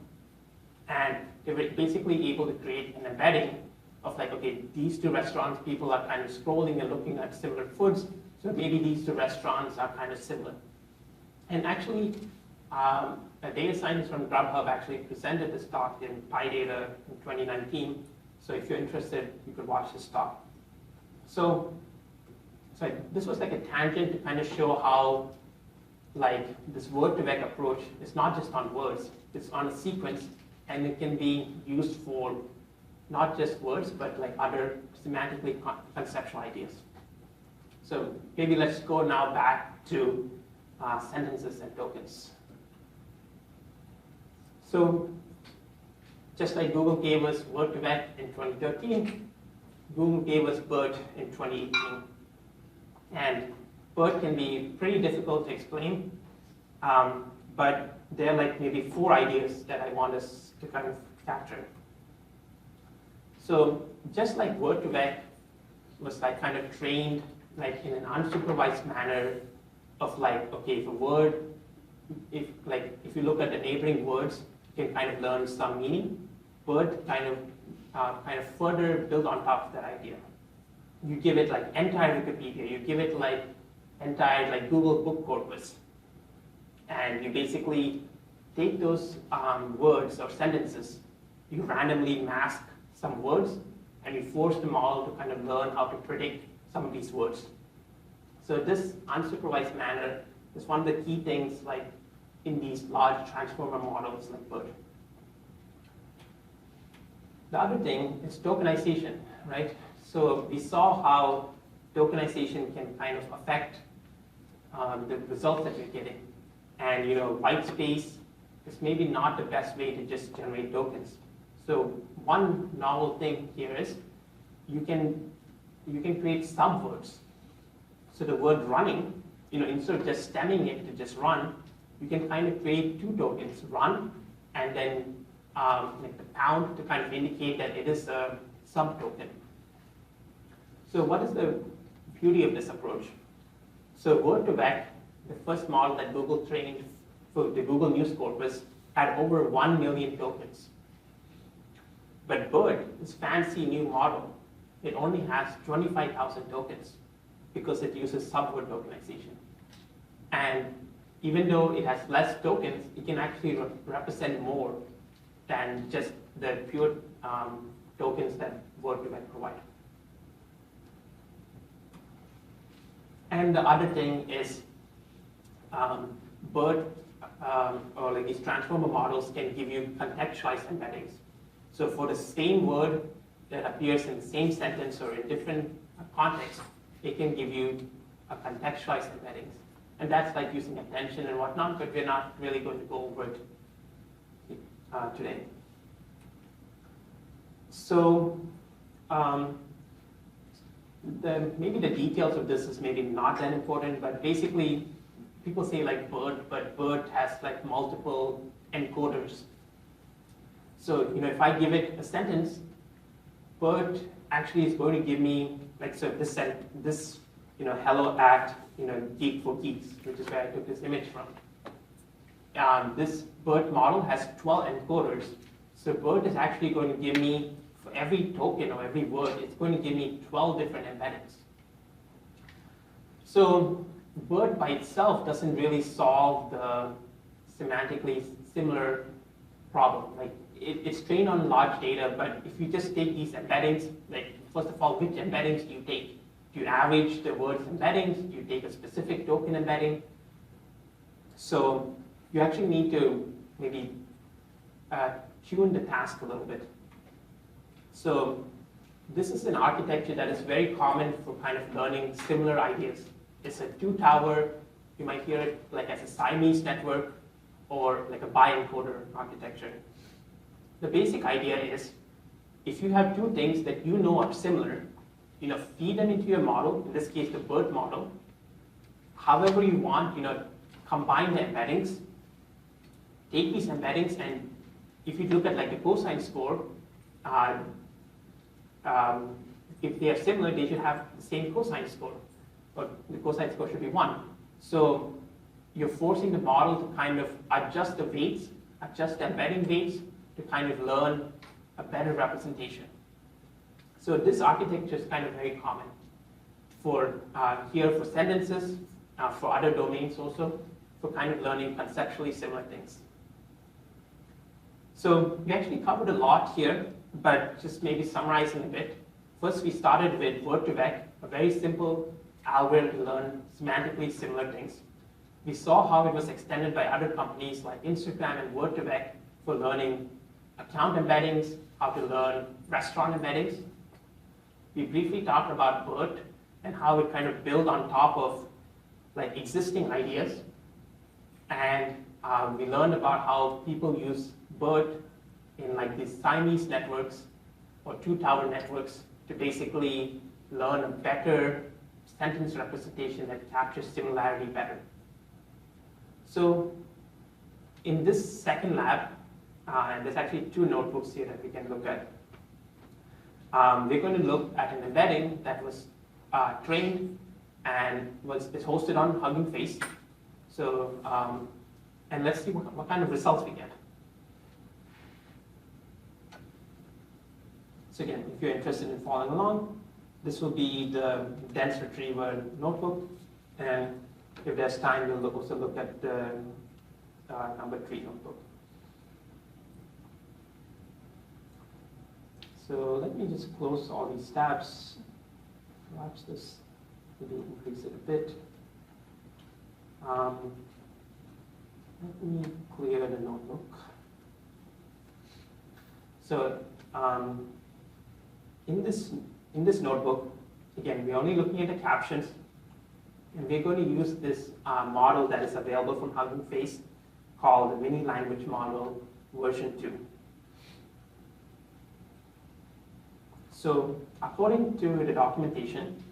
And they were basically able to create an embedding of like, okay, these two restaurants, people are kind of scrolling and looking at similar foods, so maybe these two restaurants are kind of similar. And actually, a data scientist from Grubhub actually presented this talk in PyData in 2019. So if you're interested, you could watch this talk. So this was like a tangent to kind of show how like this word-to-vec approach is not just on words, it's on a sequence, and it can be used for not just words, but like other semantically conceptual ideas. So maybe let's go now back to sentences and tokens. So just like Google gave us word-to-vec in 2013, Google gave us BERT in 2018. And BERT can be pretty difficult to explain, but there are like maybe 4 ideas that I want us to kind of capture. So just like word-to-vec was like kind of trained like in an unsupervised manner of like, okay, if a word, if you look at the neighboring words, you can kind of learn some meaning. BERT kind of further build on top of that idea. You give it like entire Wikipedia, you give it like entire like Google book corpus, and you basically take those words or sentences, you randomly mask some words, and you force them all to kind of learn how to predict some of these words. So this unsupervised manner is one of the key things like in these large transformer models like BERT. The other thing is tokenization, right? So we saw how tokenization can kind of affect the results that you're getting. And white space is maybe not the best way to just generate tokens. So one novel thing here is you can create subwords. So the word running, instead of just stemming it to just run, you can kind of create 2 tokens, run, and then like the pound to kind of indicate that it is a sub-token. So what is the beauty of this approach? So word-to-vec, the first model that Google trained for the Google News corpus, had over 1 million tokens. But BERT, this fancy new model, it only has 25,000 tokens because it uses subword tokenization. And even though it has less tokens, it can actually represent more than just the pure tokens that Word2Vec provide. And the other thing is BERT or like these transformer models can give you contextualized embeddings. So for the same word that appears in the same sentence or in different contexts, it can give you a contextualized embeddings. And that's like using attention and whatnot, but we're not really going to go over it today. So maybe the details of this is maybe not that important, but basically people say like BERT, but BERT has like multiple encoders. So if I give it a sentence, BERT actually is going to give me like, so this hello at geek for geeks, which is where I took this image from. This BERT model has 12 encoders. So BERT is actually going to give me, for every token or every word, it's going to give me 12 different embeddings. So BERT by itself doesn't really solve the semantically similar problem. Like it's trained on large data, but if you just take these embeddings, like first of all, which embeddings do you take? Do you average the word's embeddings? Do you take a specific token embedding? So you actually need to maybe tune the task a little bit. So this is an architecture that is very common for kind of learning similar ideas. It's a two-tower, you might hear it like as a Siamese network or like a bi-encoder architecture. The basic idea is if you have two things that you know are similar, feed them into your model, in this case the BERT model, however you want, combine the embeddings, take these embeddings, and if you look at like the cosine score, if they are similar, they should have the same cosine score, or the cosine score should be 1. So you're forcing the model to kind of adjust the weights, adjust the embedding weights to kind of learn a better representation. So this architecture is kind of very common for here for sentences, for other domains also, for kind of learning conceptually similar things. So we actually covered a lot here, but just maybe summarizing a bit. First, we started with Word2Vec, a very simple algorithm to learn semantically similar things. We saw how it was extended by other companies like Instagram and Word2Vec for learning account embeddings, how to learn restaurant embeddings. We briefly talked about BERT and how it kind of built on top of like existing ideas. And we learned about how people use BERT in like these Siamese networks or two-tower networks to basically learn a better sentence representation that captures similarity better. So in this second lab, and there's actually 2 notebooks here that we can look at. We're going to look at an embedding that was trained and is hosted on Hugging Face. So, and let's see what kind of results we get. So again, if you're interested in following along, this will be the dense retriever notebook. And if there's time, we'll also look at the number 3 notebook. So let me just close all these tabs. Perhaps this, maybe increase it a bit. Let me clear the notebook. So in this notebook, again, we're only looking at the captions, and we're going to use this model that is available from Hugging Face called the Mini Language Model version 2. So according to the documentation,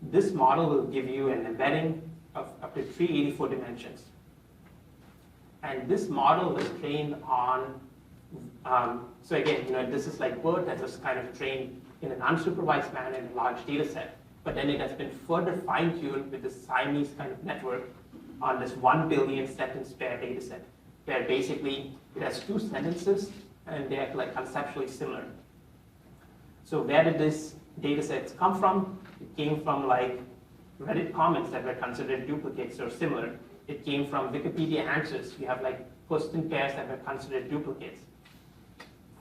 this model will give you an embedding of up to 384 dimensions. And this model was trained on, so again, this is like BERT that was kind of trained in an unsupervised manner in a large data set, but then it has been further fine-tuned with this Siamese kind of network on this 1 billion sentence pair data set, where basically it has 2 sentences and they're like conceptually similar. So where did these data sets come from? It came from like Reddit comments that were considered duplicates or similar. It came from Wikipedia answers. You have like question pairs that were considered duplicates.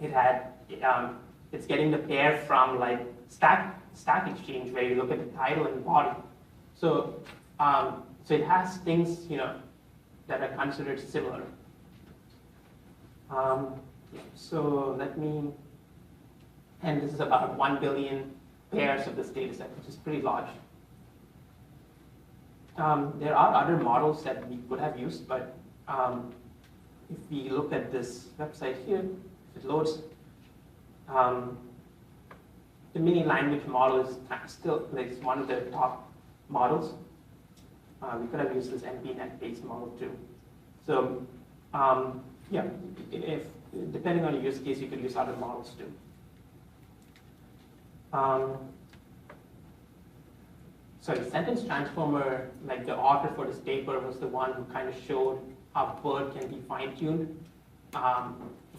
it's getting the pair from like Stack Exchange, where you look at the title and body. So so it has things that are considered similar. So let me, and this is about 1 billion pairs of this data set, which is pretty large. There are other models that we could have used, but if we look at this website here, if it loads, the mini language model is still like one of the top models. We could have used this MPNet-based model too. So yeah, if depending on your use case, you could use other models too. Sorry, sentence transformer, like the author for this paper was the one who kind of showed how BERT can be fine-tuned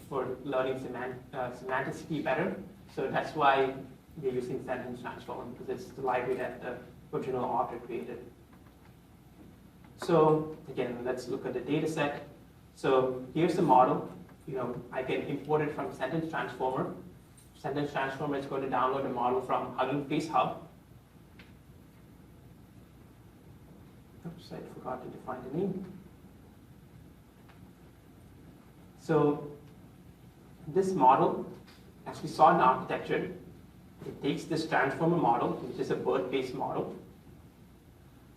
for learning semanticity better. So that's why we're using sentence transformer, because it's the library that the original author created. So again, let's look at the data set. So here's the model. I can import it from sentence transformer. Sentence transformer is going to download a model from Hugging Face Hub. Oops, I forgot to define the name. So this model, as we saw in the architecture, it takes this transformer model, which is a BERT-based model,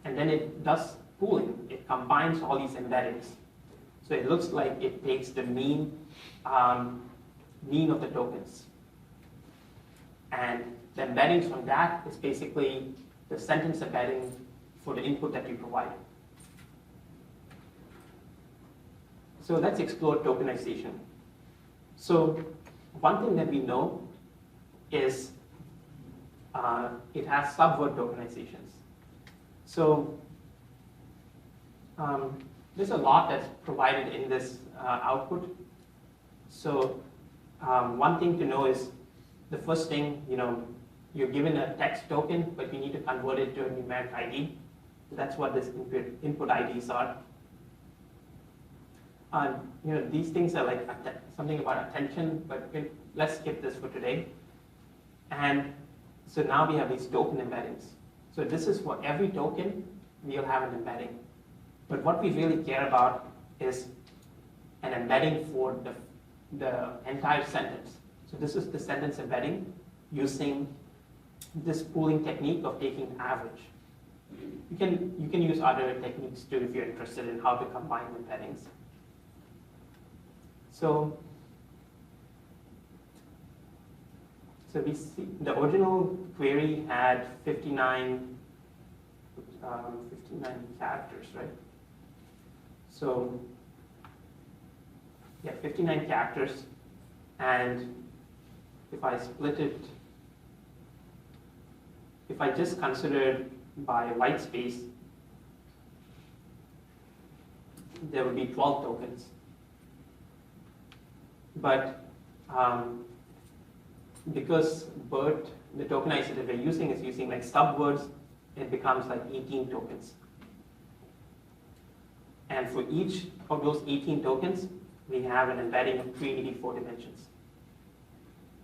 and then it does pooling. It combines all these embeddings. So it looks like it takes the mean of the tokens. And the embeddings from that is basically the sentence embedding for the input that you provide. So let's explore tokenization. So one thing that we know is it has subword tokenizations. So there's a lot that's provided in this output. So one thing to know is the first thing, you're given a text token, but you need to convert it to a numeric ID. So that's what this input IDs are. These things are like something about attention, but let's skip this for today. And so now we have these token embeddings. So this is for every token, we'll have an embedding. But what we really care about is an embedding for the entire sentence. So this is the sentence embedding using this pooling technique of taking average. You can use other techniques too if you're interested in how to combine embeddings. So we see the original query had 59 characters, right? So yeah, 59 characters, and if I split it, if I just considered by white space, there would be 12 tokens. But because BERT, the tokenizer that we're using is using like subwords, it becomes like 18 tokens. And for each of those 18 tokens, we have an embedding of 384 dimensions.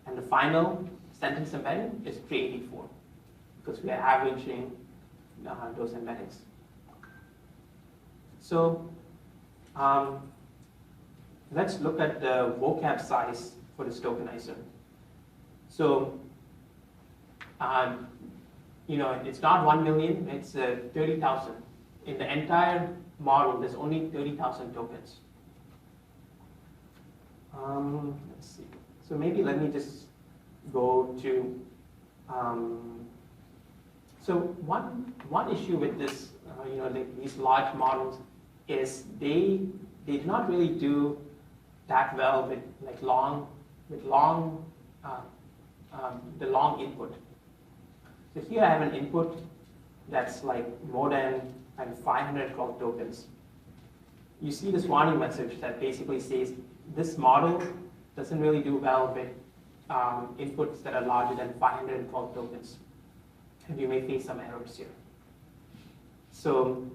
And the final sentence embedding is 384, because we are averaging those embeddings. So let's look at the vocab size for this tokenizer. So it's not 1 million, it's 30,000. In the entire model, there's only 30,000 tokens. Let's see. So maybe let me just go to. So one issue with this, these large models, is they do not really do that well with the long input. So here I have an input that's like more than 512 tokens. You see this warning message that basically says this model doesn't really do well with inputs that are larger than 512 tokens. And you may face some errors here. So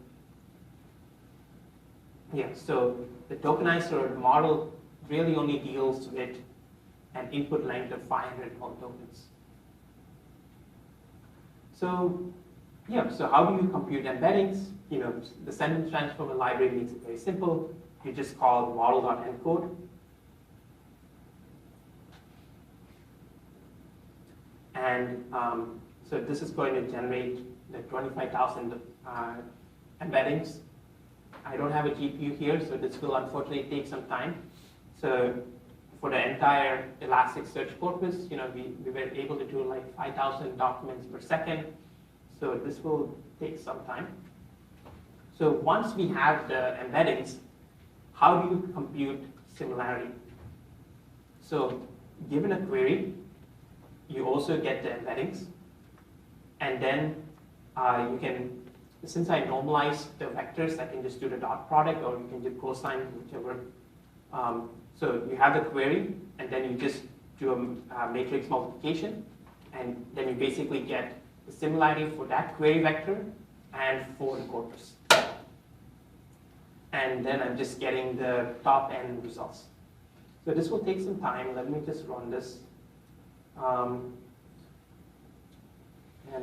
yeah, so the tokenizer model really only deals with an input length of 500 call tokens. So yeah, so how do you compute embeddings? The sentence transformer library makes it very simple. You just call model.encode. And so this is going to generate the 25,000 embeddings. I don't have a GPU here, so this will unfortunately take some time. So for the entire Elasticsearch corpus, we were able to do like 5,000 documents per second. So this will take some time. So once we have the embeddings, how do you compute similarity? So given a query, you also get the embeddings. And then you can, since I normalize the vectors, I can just do the dot product, or you can do cosine, whichever. So you have the query, and then you just do a matrix multiplication, and then you basically get the similarity for that query vector and for the corpus. And then I'm just getting the top end results. So this will take some time. Let me just run this. And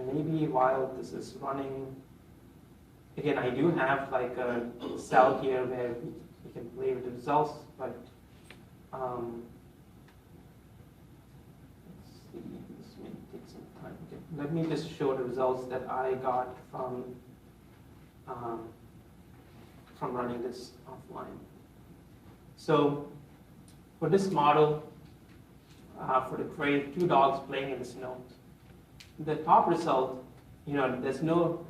maybe while this is running, again, I do have like a cell here where we can play with the results, but let's see, this may take some time. Okay. Let me just show the results that I got from running this offline. So for this model, for the query, 2 dogs playing in the snow, the top result, there's no,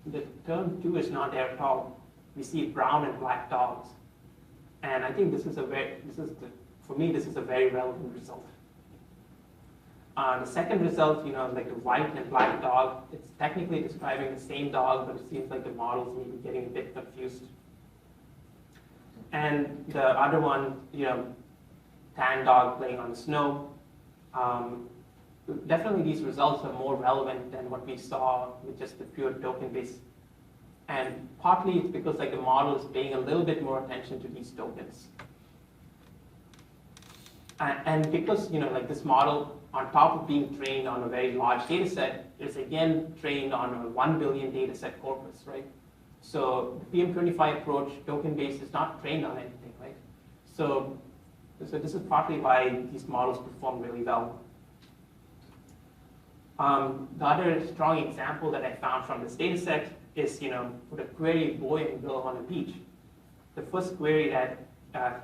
the term 2 is not there at all. We see brown and black dogs. And I think for me, this is a very relevant result. The second result, like the white and black dog, it's technically describing the same dog, but it seems like the models may be getting a bit confused. And the other one, tan dog playing on the snow. Definitely these results are more relevant than what we saw with just the pure token base. And partly it's because like the model is paying a little bit more attention to these tokens. And because like this model, on top of being trained on a very large data set, is again trained on a 1 billion data set corpus, right? So the PM25 approach, token based, is not trained on anything, right? So this is partly why these models perform really well. The other strong example that I found from this data set is, for the query boy and girl on a beach. The first query that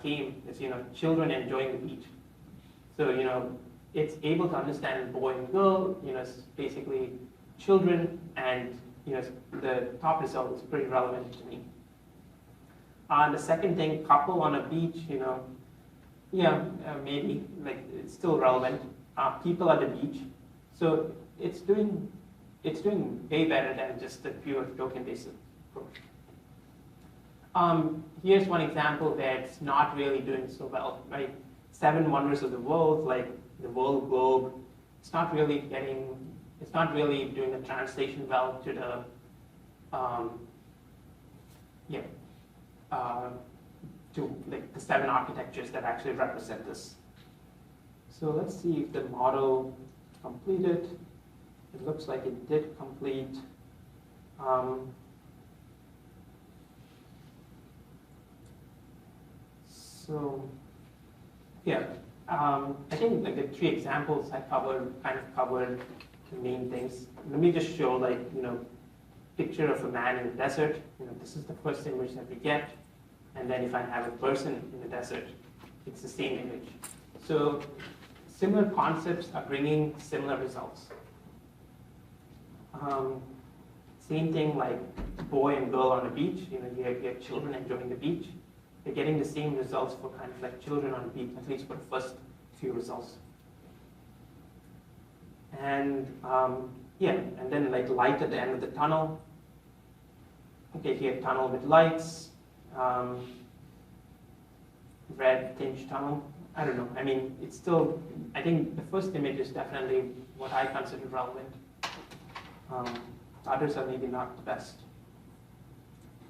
came is, children enjoying the beach. So, it's able to understand boy and girl, it's basically children, and, the top result is pretty relevant to me. The second thing, couple on a beach, maybe, like, it's still relevant. People at the beach. So it's doing way better than just the pure token-based approach. Here's one example where it's not really doing so well, right? 7 wonders of the world, like the world globe, it's not really doing the translation well to the, to like the 7 architectures that actually represent this. So let's see if the model completed. It looks like it did complete. I think like the 3 examples I kind of covered the main things. Let me just show picture of a man in the desert. This is the first image that we get, and then if I have a person in the desert, it's the same image. So similar concepts are bringing similar results. Same thing like boy and girl on a beach. You have children enjoying the beach. They're getting the same results for kind of like children on a beach, at least for the first few results. And and then like light at the end of the tunnel. Okay, here tunnel with lights. Red tinge tunnel. I don't know. I mean, it's still, I think the first image is definitely what I consider relevant. Others are maybe not the best.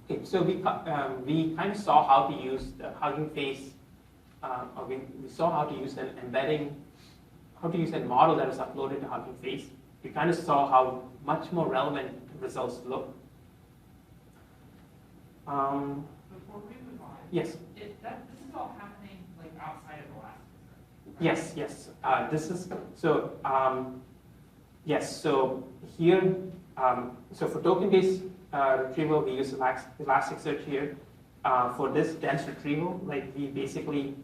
Okay, so we kind of saw how to use the Hugging Face we saw how to use an embedding, how to use a model that was uploaded to Hugging Face. We kind of saw how much more relevant the results look. Before we move on. Yes. This is all happening like outside of Elasticsearch. Yes, yes. This is so. Yes. So here, so for token-based retrieval, we use Elasticsearch here. For this dense retrieval, like we basically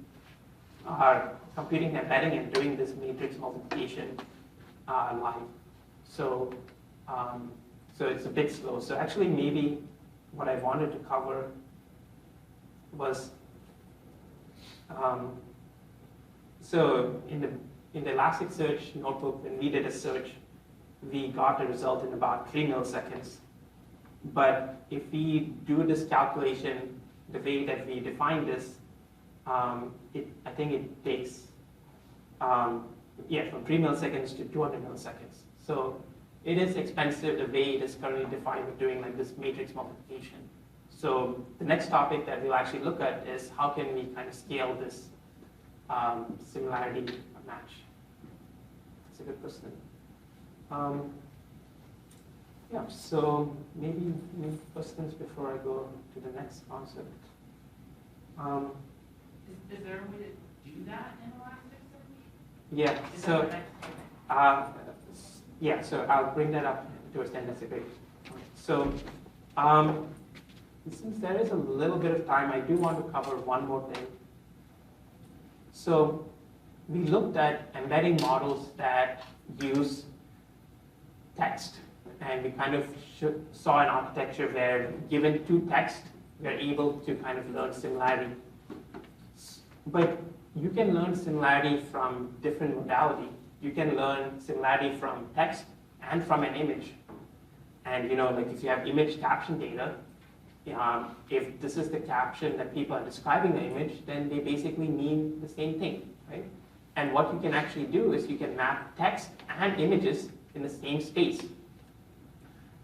are computing embedding and doing this matrix multiplication live. So, so it's a bit slow. So actually, maybe what I wanted to cover was so in the Elasticsearch notebook, when we did a search, we got a result in about 3 milliseconds. But if we do this calculation the way that we define this, I think it takes from 3 milliseconds to 200 milliseconds. So it is expensive the way it is currently defined with doing like this matrix multiplication. So the next topic that we'll actually look at is how can we kind of scale this similarity match. That's a good question. Yeah, so maybe any questions before I go to the next concept. Is there a way to do that in Elasticsearch? Yeah, Is so that the next topic? yeah, so I'll bring that up towards the end. That's a great point. So since there is a little bit of time, I do want to cover one more thing. So we looked at embedding models that use text, and we kind of saw an architecture where given two text, we're able to kind of learn similarity. But you can learn similarity from different modality. You can learn similarity from text and from an image. And like if you have image caption data, if this is the caption that people are describing the image, then they basically mean the same thing, right? And what you can actually do is you can map text and images in the same space.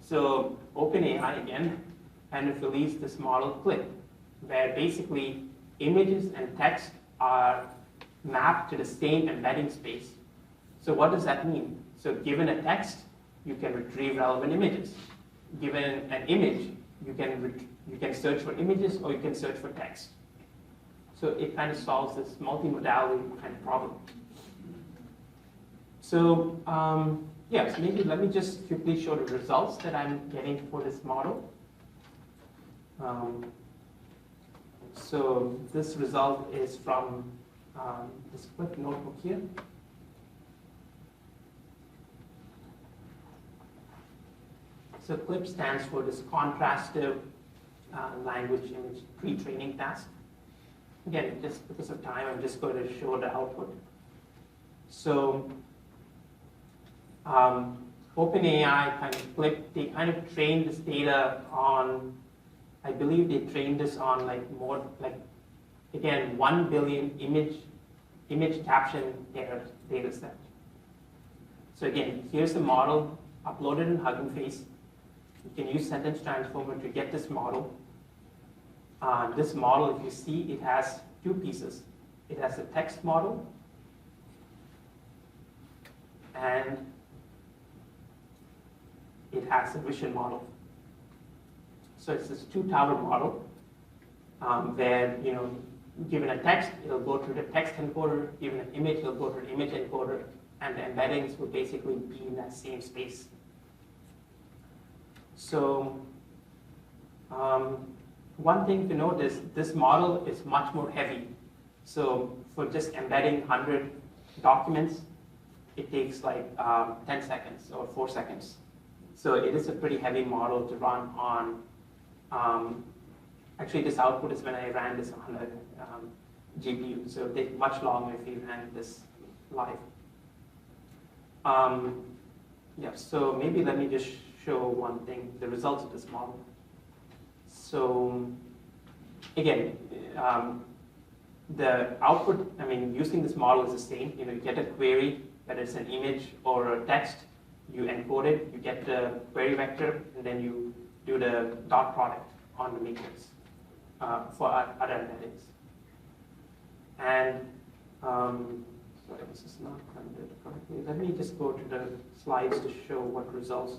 So OpenAI, again, kind of released this model Clip, where basically images and text are mapped to the same embedding space. So what does that mean? So given a text, you can retrieve relevant images. Given an image, you can search for images or you can search for text. So it kind of solves this multimodality kind of problem. So yeah, so maybe let me just quickly show the results that I'm getting for this model. So this result is from this Clip notebook here. So CLIP stands for this contrastive language image pre-training task. Again, just because of time, I'm just going to show the output. So OpenAI kind of CLIP, they kind of trained this data on, I believe they trained this on again, 1 billion image caption data set. So again, here's the model uploaded in Hugging Face. You can use sentence transformer to get this model. This model, if you see, it has two pieces. It has a text model and it has a vision model. So it's this two-tower model where, given a text, it'll go through the text encoder. Given an image, it'll go through the image encoder. And the embeddings will basically be in that same space. So one thing to note is this model is much more heavy. So for just embedding 100 documents, it takes like 10 seconds or 4 seconds. So it is a pretty heavy model to run on. Actually, this output is when I ran this on a GPU. So it takes much longer if you ran this live. Yeah, so maybe let me just show one thing, the results of this model. So again, the output, using this model is the same. You get a query, whether it's an image or a text, you encode it, you get the query vector, and then you do the dot product on the matrix for other embeddings. And sorry, this is not rendered correctly. Let me just go to the slides to show what results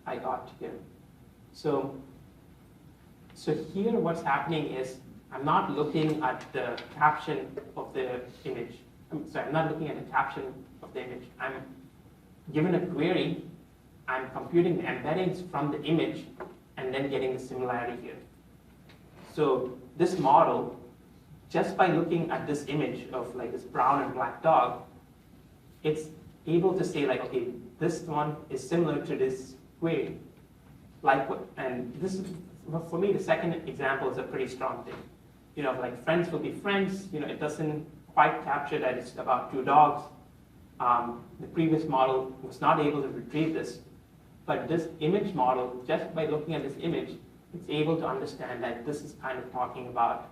I got here. So here what's happening is I'm not looking at the caption of the image. I'm not looking at the caption of the image. I'm given a query, I'm computing the embeddings from the image and then getting the similarity here. So this model, just by looking at this image of like this brown and black dog, it's able to say like, okay, this one is similar to this query. Like what, and this is, for me, the second example is a pretty strong thing. You know, like friends will be friends, you know, it doesn't quite capture that it's about two dogs. The previous model was not able to retrieve this, but this image model, just by looking at this image, it's able to understand that this is kind of talking about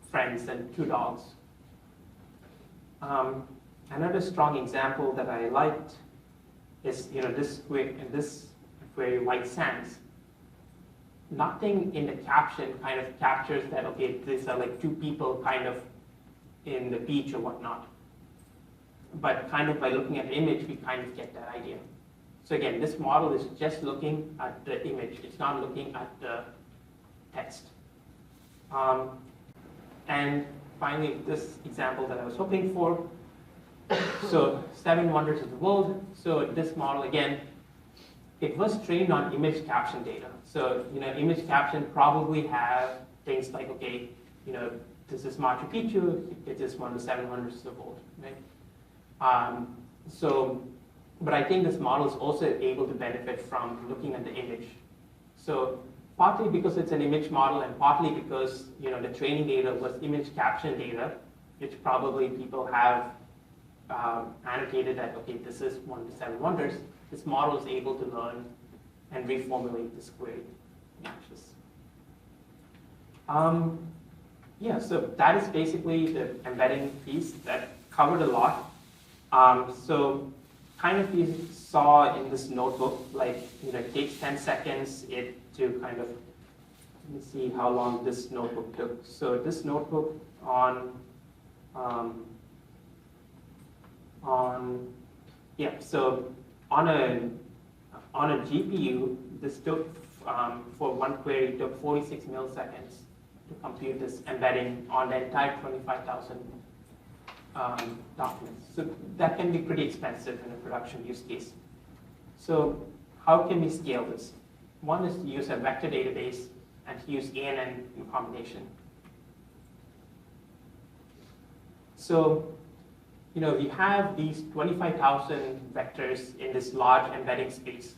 friends and two dogs. Another strong example that I liked is, you know, this query, white sands. Nothing in the caption kind of captures that, okay, these are like two people kind of in the beach or whatnot. But kind of by looking at the image, we kind of get that idea. So again, this model is just looking at the image. It's not looking at the text. And finally, this example that I was hoping for. So 7 wonders of the world. So this model, again, it was trained on image caption data. So, you know, image caption probably have things like, okay, you know, this is Machu Picchu, it is one of the 7 wonders of the world, right? But I think this model is also able to benefit from looking at the image. So partly because it's an image model and partly because, you know, the training data was image caption data, which probably people have annotated that, okay, this is one of the 7 wonders. This model is able to learn and reformulate this query matches. Yeah, so that is basically the embedding piece that covered a lot. So kind of you saw in this notebook, like, you know, it takes 10 seconds to kind of, let me see how long this notebook took. So this notebook so on a GPU, this took, for one query, took 46 milliseconds to compute this embedding on the entire 25,000 documents. So that can be pretty expensive in a production use case. So how can we scale this? One is to use a vector database and to use ANN in combination. So, you know, we have these 25,000 vectors in this large embedding space.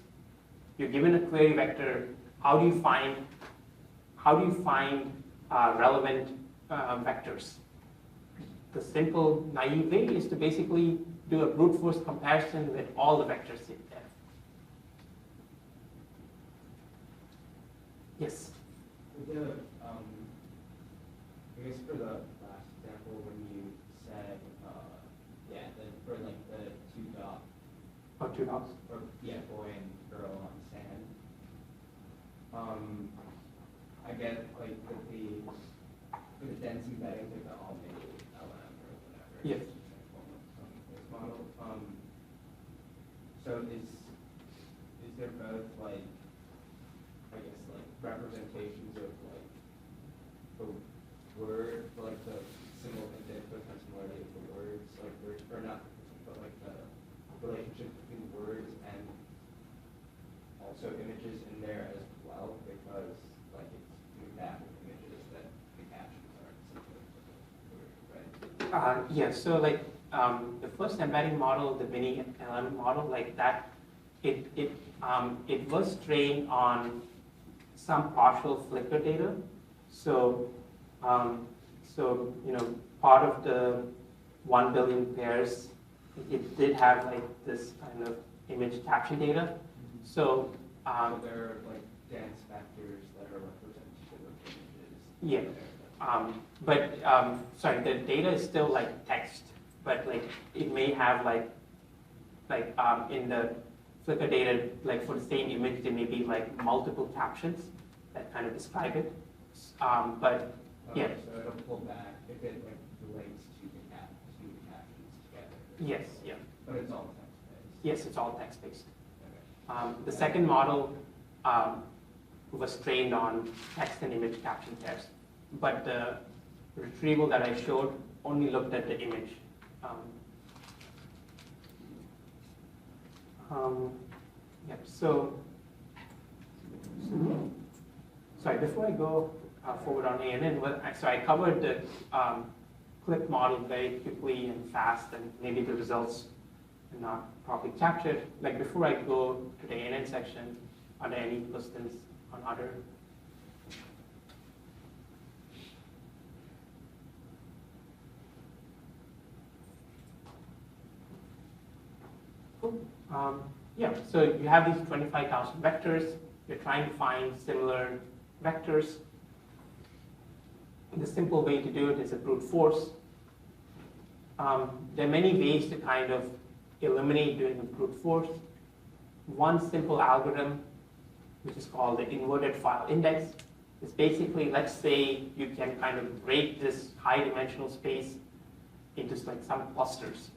You're given a query vector. How do you find relevant vectors? The simple, naive way is to basically do a brute force comparison with all the vectors in there. Yes? I guess for the last example, when you said, for like the two dogs. Oh, two dogs? Or, yeah, boy and girl on sand. I get like for the dense embeddings, like the automated LM or whatever. Yes. This model. So is there both like, I guess like representations of like the word, like the similarity of the words, like or not, but like the relationship between words and also images in there as well, because like it's doing that with images that the captions are simpler, right? Yeah, so like the first embedding model, the mini LM model, like that, it was trained on some partial flicker data. So you know, part of the 1 billion pairs, it did have like this kind of image caption data. So So there are like dense vectors that are representative of images. Yeah, sorry, the data is still like text, but like it may have like in the Flickr data, like for the same image, there may be like multiple captions that kind of describe it. Yeah. So it'll pull back if it like relates to Yes, it's all text-based. The second model was trained on text and image caption pairs, but the retrieval that I showed only looked at the image. Yep. So, sorry. Before I go forward on ANN, so I covered the clip model very quickly and fast, and maybe the results are not properly captured. Like before I go to the ANN section, are there any questions on other? Cool. Yeah, so you have these 25,000 vectors. You're trying to find similar vectors. The simple way to do it is a brute force. There are many ways to kind of eliminate doing a brute force. One simple algorithm, which is called the inverted file index, is basically, let's say you can kind of break this high dimensional space into like some clusters.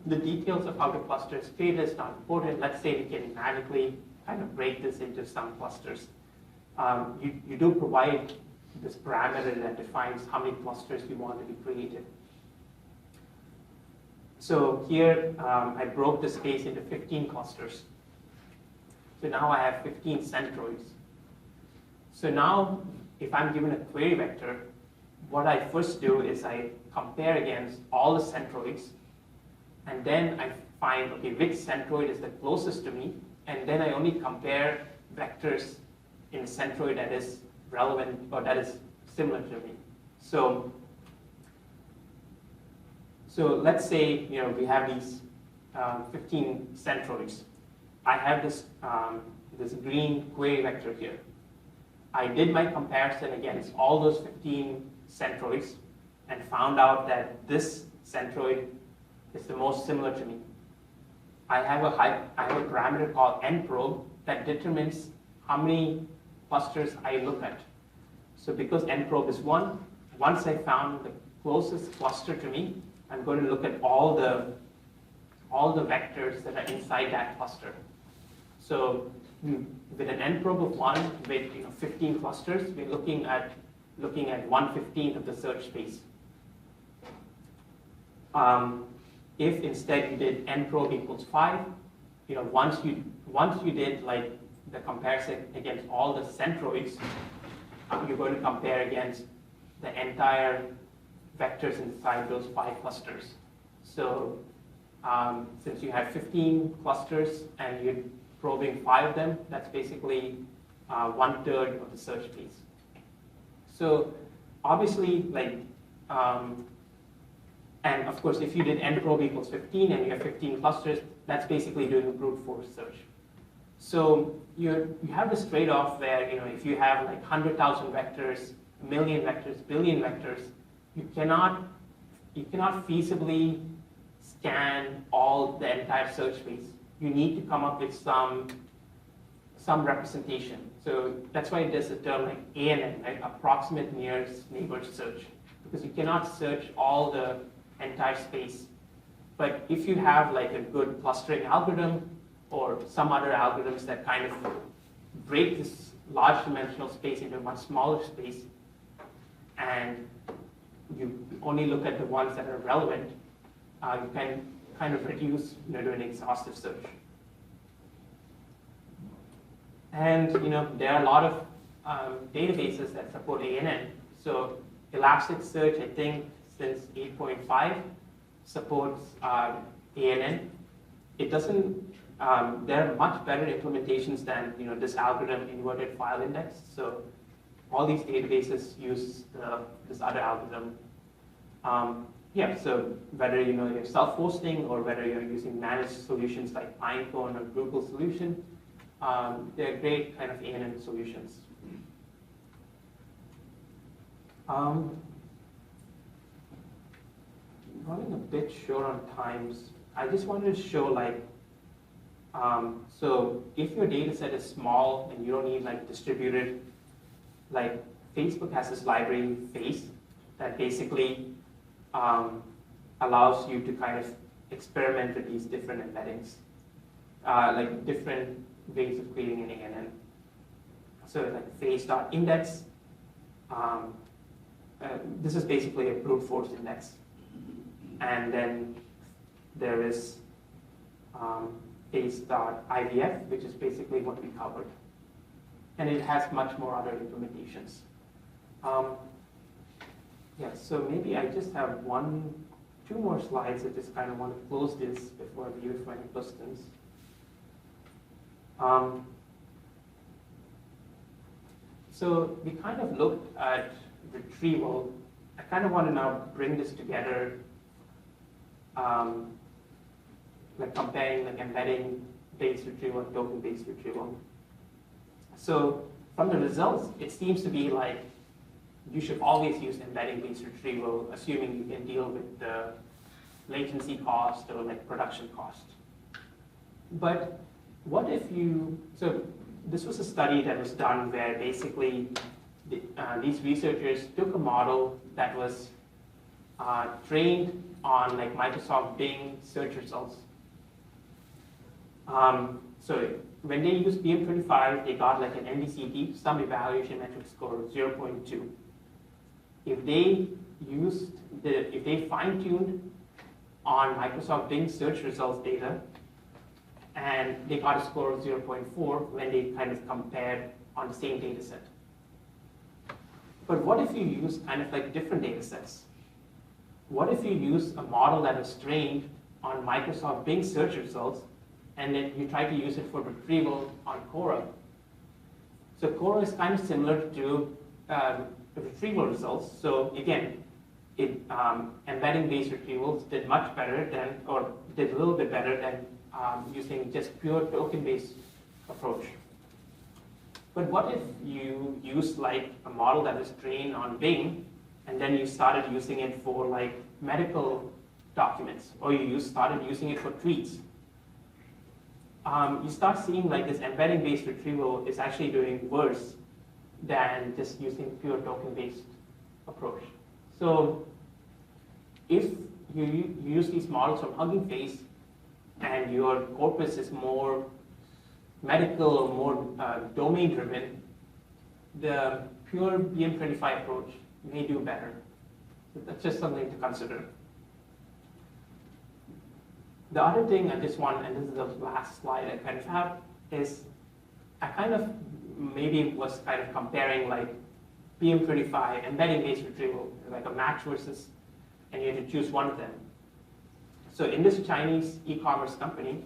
The details of how the cluster is created is not important. Let's say we can magically kind of break this into some clusters. You do provide this parameter that defines how many clusters you want to be created. So here, I broke the space into 15 clusters. So now I have 15 centroids. So now, if I'm given a query vector, what I first do is I compare against all the centroids, and then I find, okay, which centroid is the closest to me, and then I only compare vectors in the centroid that is relevant or that is similar to me. So let's say we have these 15 centroids. I have this this green query vector here. I did my comparison against all those 15 centroids and found out that this centroid is the most similar to me. I have a parameter called nprobe that determines how many clusters I look at. So because nprobe is 1, once I found the closest cluster to me, I'm going to look at all the vectors that are inside that cluster. So with an nprobe of 1 with 15 clusters, we're looking at 1/15 of the search space. If instead you did nprobe equals 5, once you did like the comparison against all the centroids, you're going to compare against the entire vectors inside those 5 clusters. So since you have 15 clusters and you're probing 5 of them, that's basically 1/3 of the search space. So obviously, and of course, if you did nprobe equals 15 and you have 15 clusters, that's basically doing a brute force search. So you have this trade-off where if you have like 100,000 vectors, 1 million vectors, billion vectors, you cannot feasibly scan all the entire search space. You need to come up with some representation. So that's why there's a term like ANN, right? Approximate nearest neighbor search, because you cannot search all the entire space. But if you have like a good clustering algorithm or some other algorithms that kind of break this large dimensional space into a much smaller space, and you only look at the ones that are relevant, you can kind of reduce doing exhaustive search. And there are a lot of databases that support ANN. So Elasticsearch, I think, since 8.5 supports ANN. It doesn't. There are much better implementations than this algorithm, inverted file index. So all these databases use this other algorithm. Yeah. So whether you're self-hosting or whether you're using managed solutions like Pinecone or Google Solution, they're great kind of ANN solutions. Running a bit short on times. I just wanted to show so if your data set is small and you don't need distributed, Facebook has this library Face that basically allows you to kind of experiment with these different embeddings, like different ways of creating an ANN. So like face.index, this is basically a brute force index. And then there is face.ivf, which is basically what we covered. And it has much more other implementations. Yeah, so maybe I just have two more slides. I just kind of want to close this before I leave for any questions. So we kind of looked at retrieval. I kind of want to now bring this together, like comparing like embedding-based retrieval and token-based retrieval. So from the results, it seems to be like you should always use embedding-based retrieval, assuming you can deal with the latency cost or like production cost. But what if so this was a study that was done where basically these researchers took a model that was trained on like Microsoft Bing search results. So when they used BM25, they got like an MDCT, some evaluation metric score of 0.2. If they fine-tuned on Microsoft Bing search results data, and they got a score of 0.4 when they kind of compared on the same data set. But what if you use kind of like different data sets? What if you use a model that was trained on Microsoft Bing search results, and then you try to use it for retrieval on Cora? So Cora is kind of similar to retrieval results. So again, embedding-based retrievals did much better than, or did a little bit better than using just pure token-based approach. But what if you use like a model that was trained on Bing, and then you started using it for like medical documents, or you started using it for tweets? You start seeing like this embedding-based retrieval is actually doing worse than just using pure token-based approach. So if you use these models from Hugging Face and your corpus is more medical or more domain-driven, the pure BM25 approach may do better. So that's just something to consider. The other thing I just want, and this is the last slide I kind of have, is I kind of maybe was kind of comparing like BM25, embedding-based retrieval, like a match versus, and you had to choose one of them. So in this Chinese e-commerce company,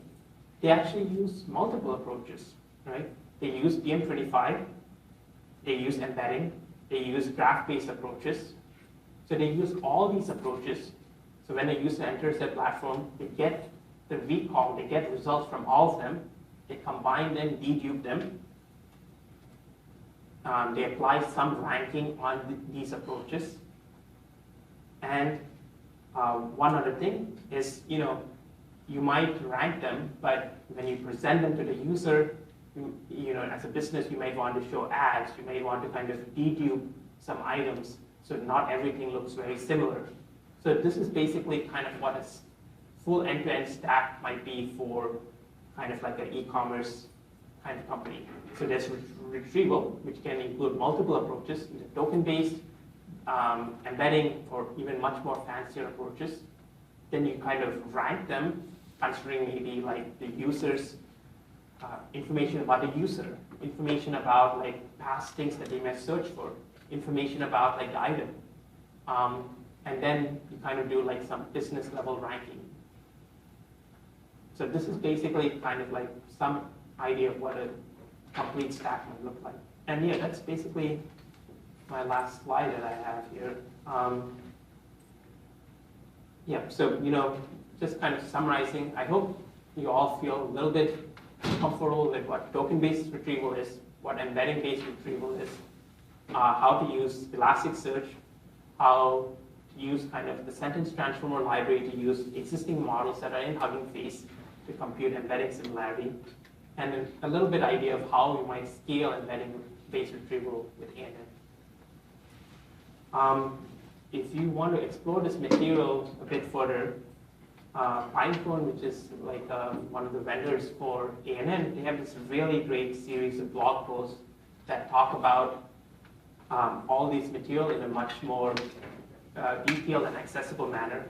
they actually use multiple approaches, right? They use BM25, they use embedding, they use graph-based approaches. So they use all these approaches. So when the user enters their platform, they get the recall, they get results from all of them, they combine them, dedupe them. They apply some ranking on these approaches. And one other thing is, you might rank them, but when you present them to the user, as a business, you might want to show ads, you may want to kind of dedupe some items, so not everything looks very similar. So this is basically kind of what a full end-to-end stack might be for kind of like an e-commerce kind of company. So there's retrieval, which can include multiple approaches, either token-based, embedding, or even much more fancier approaches. Then you kind of rank them, considering maybe like the user's information about the user, information about like past things that they may search for, information about like the item. And then you kind of do like some business level ranking. So this is basically kind of like some idea of what a complete stack might look like. And yeah, that's basically my last slide that I have here. Yeah, so, just kind of summarizing, I hope you all feel a little bit comfortable with what token-based retrieval is, what embedding-based retrieval is, how to use Elasticsearch, how to use kind of the sentence transformer library to use existing models that are in Hugging Face to compute embedding similarity, and a little bit idea of how you might scale embedding-based retrieval with ANN. If you want to explore this material a bit further, Pinecone, which is like one of the vendors for ANN, they have this really great series of blog posts that talk about all these material in a much more detailed and accessible manner.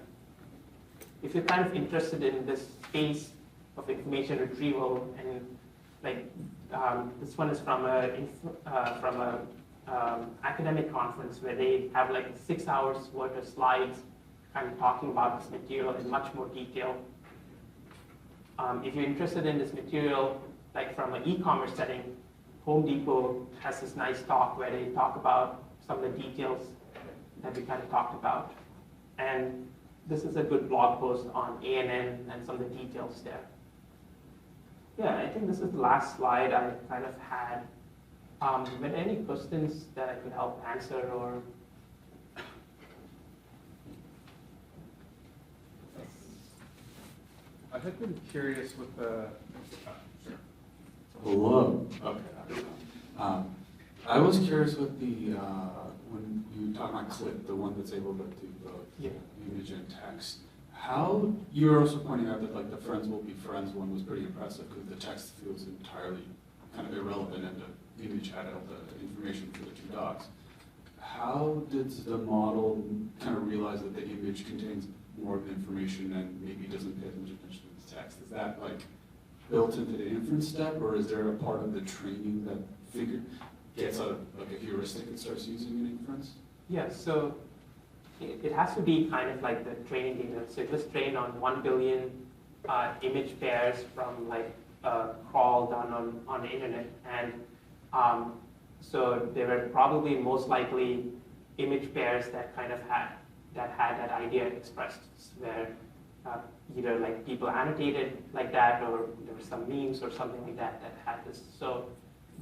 If you're kind of interested in this space of information retrieval, and like this one is from a academic conference where they have like 6 hours worth of slides kind of talking about this material in much more detail. If you're interested in this material, like from an e-commerce setting, Home Depot has this nice talk where they talk about some of the details that we kind of talked about. And this is a good blog post on ANN and some of the details there. Yeah, I think this is the last slide I kind of had. Were there any questions that I could help answer or? I had been curious with the. Hello. Okay. I was curious with the when you talk about clip, the one that's able to do both image and text. How you were also pointing out that like the friends will be friends one was pretty impressive because the text feels entirely kind of irrelevant and the image had all the information for the two dogs. How did the model kind of realize that the image contains more of the information and maybe doesn't pay as much attention to the text? Is that like built into the inference step, or is there a part of the training that gets a like a heuristic and starts using an inference? Yeah, so it has to be kind of like the training data. So it was trained on 1 billion image pairs from like a crawl done on the internet, and so there were probably most likely image pairs that kind of had that idea expressed, where either like people annotated like that, or there were some memes or something like that that had this. So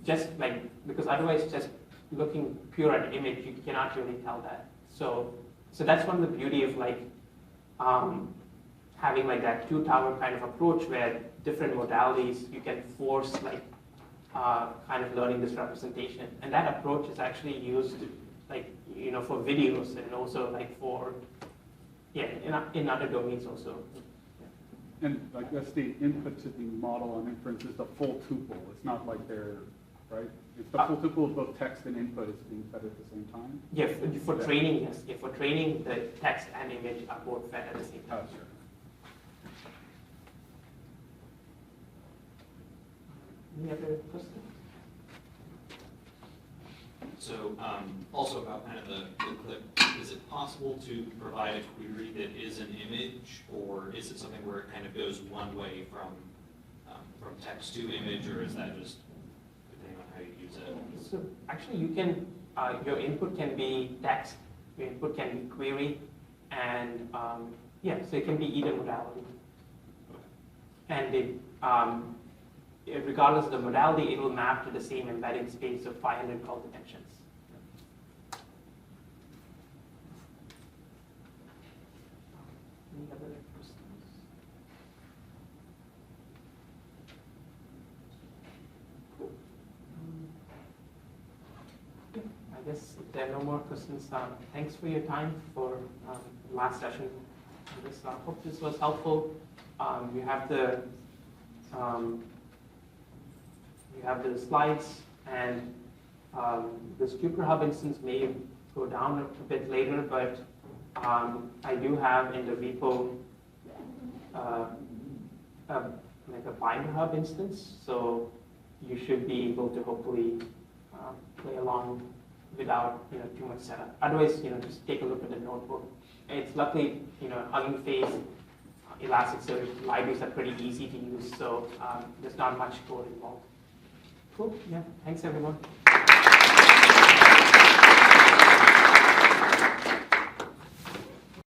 just like, because otherwise just looking pure at the image, you cannot really tell that. So that's one of the beauty of like having like that two-tower kind of approach where different modalities you can force like kind of learning this representation, and that approach is actually used like for videos and also like for in other domains also. And I guess the input to the model on inference is the full tuple. It's not like they're, right? It's the full tuple of both text and input is being fed at the same time? Yeah, for training, yes. Yeah, for training, the text and image are both fed at the same time. Oh, sure. Any other questions? So also about kind of the clip, is it possible to provide a query that is an image, or is it something where it kind of goes one way from text to image, or is that just depending on how you use it? So actually you can, your input can be text, your input can be query, and so it can be either modality. And regardless of the modality, it will map to the same embedding space of 500 call dimensions. Any other questions? Cool. I guess if there are no more questions, thanks for your time for the last session. I hope this was helpful. You have the slides, and this Jupyter Hub instance may go down a bit later, but I do have in the repo like a Binder Hub instance, so you should be able to hopefully play along without too much setup. Otherwise, just take a look at the notebook. It's luckily Hugging Face, Elasticsearch libraries are pretty easy to use, so there's not much code involved. Cool. Yeah. Thanks, everyone.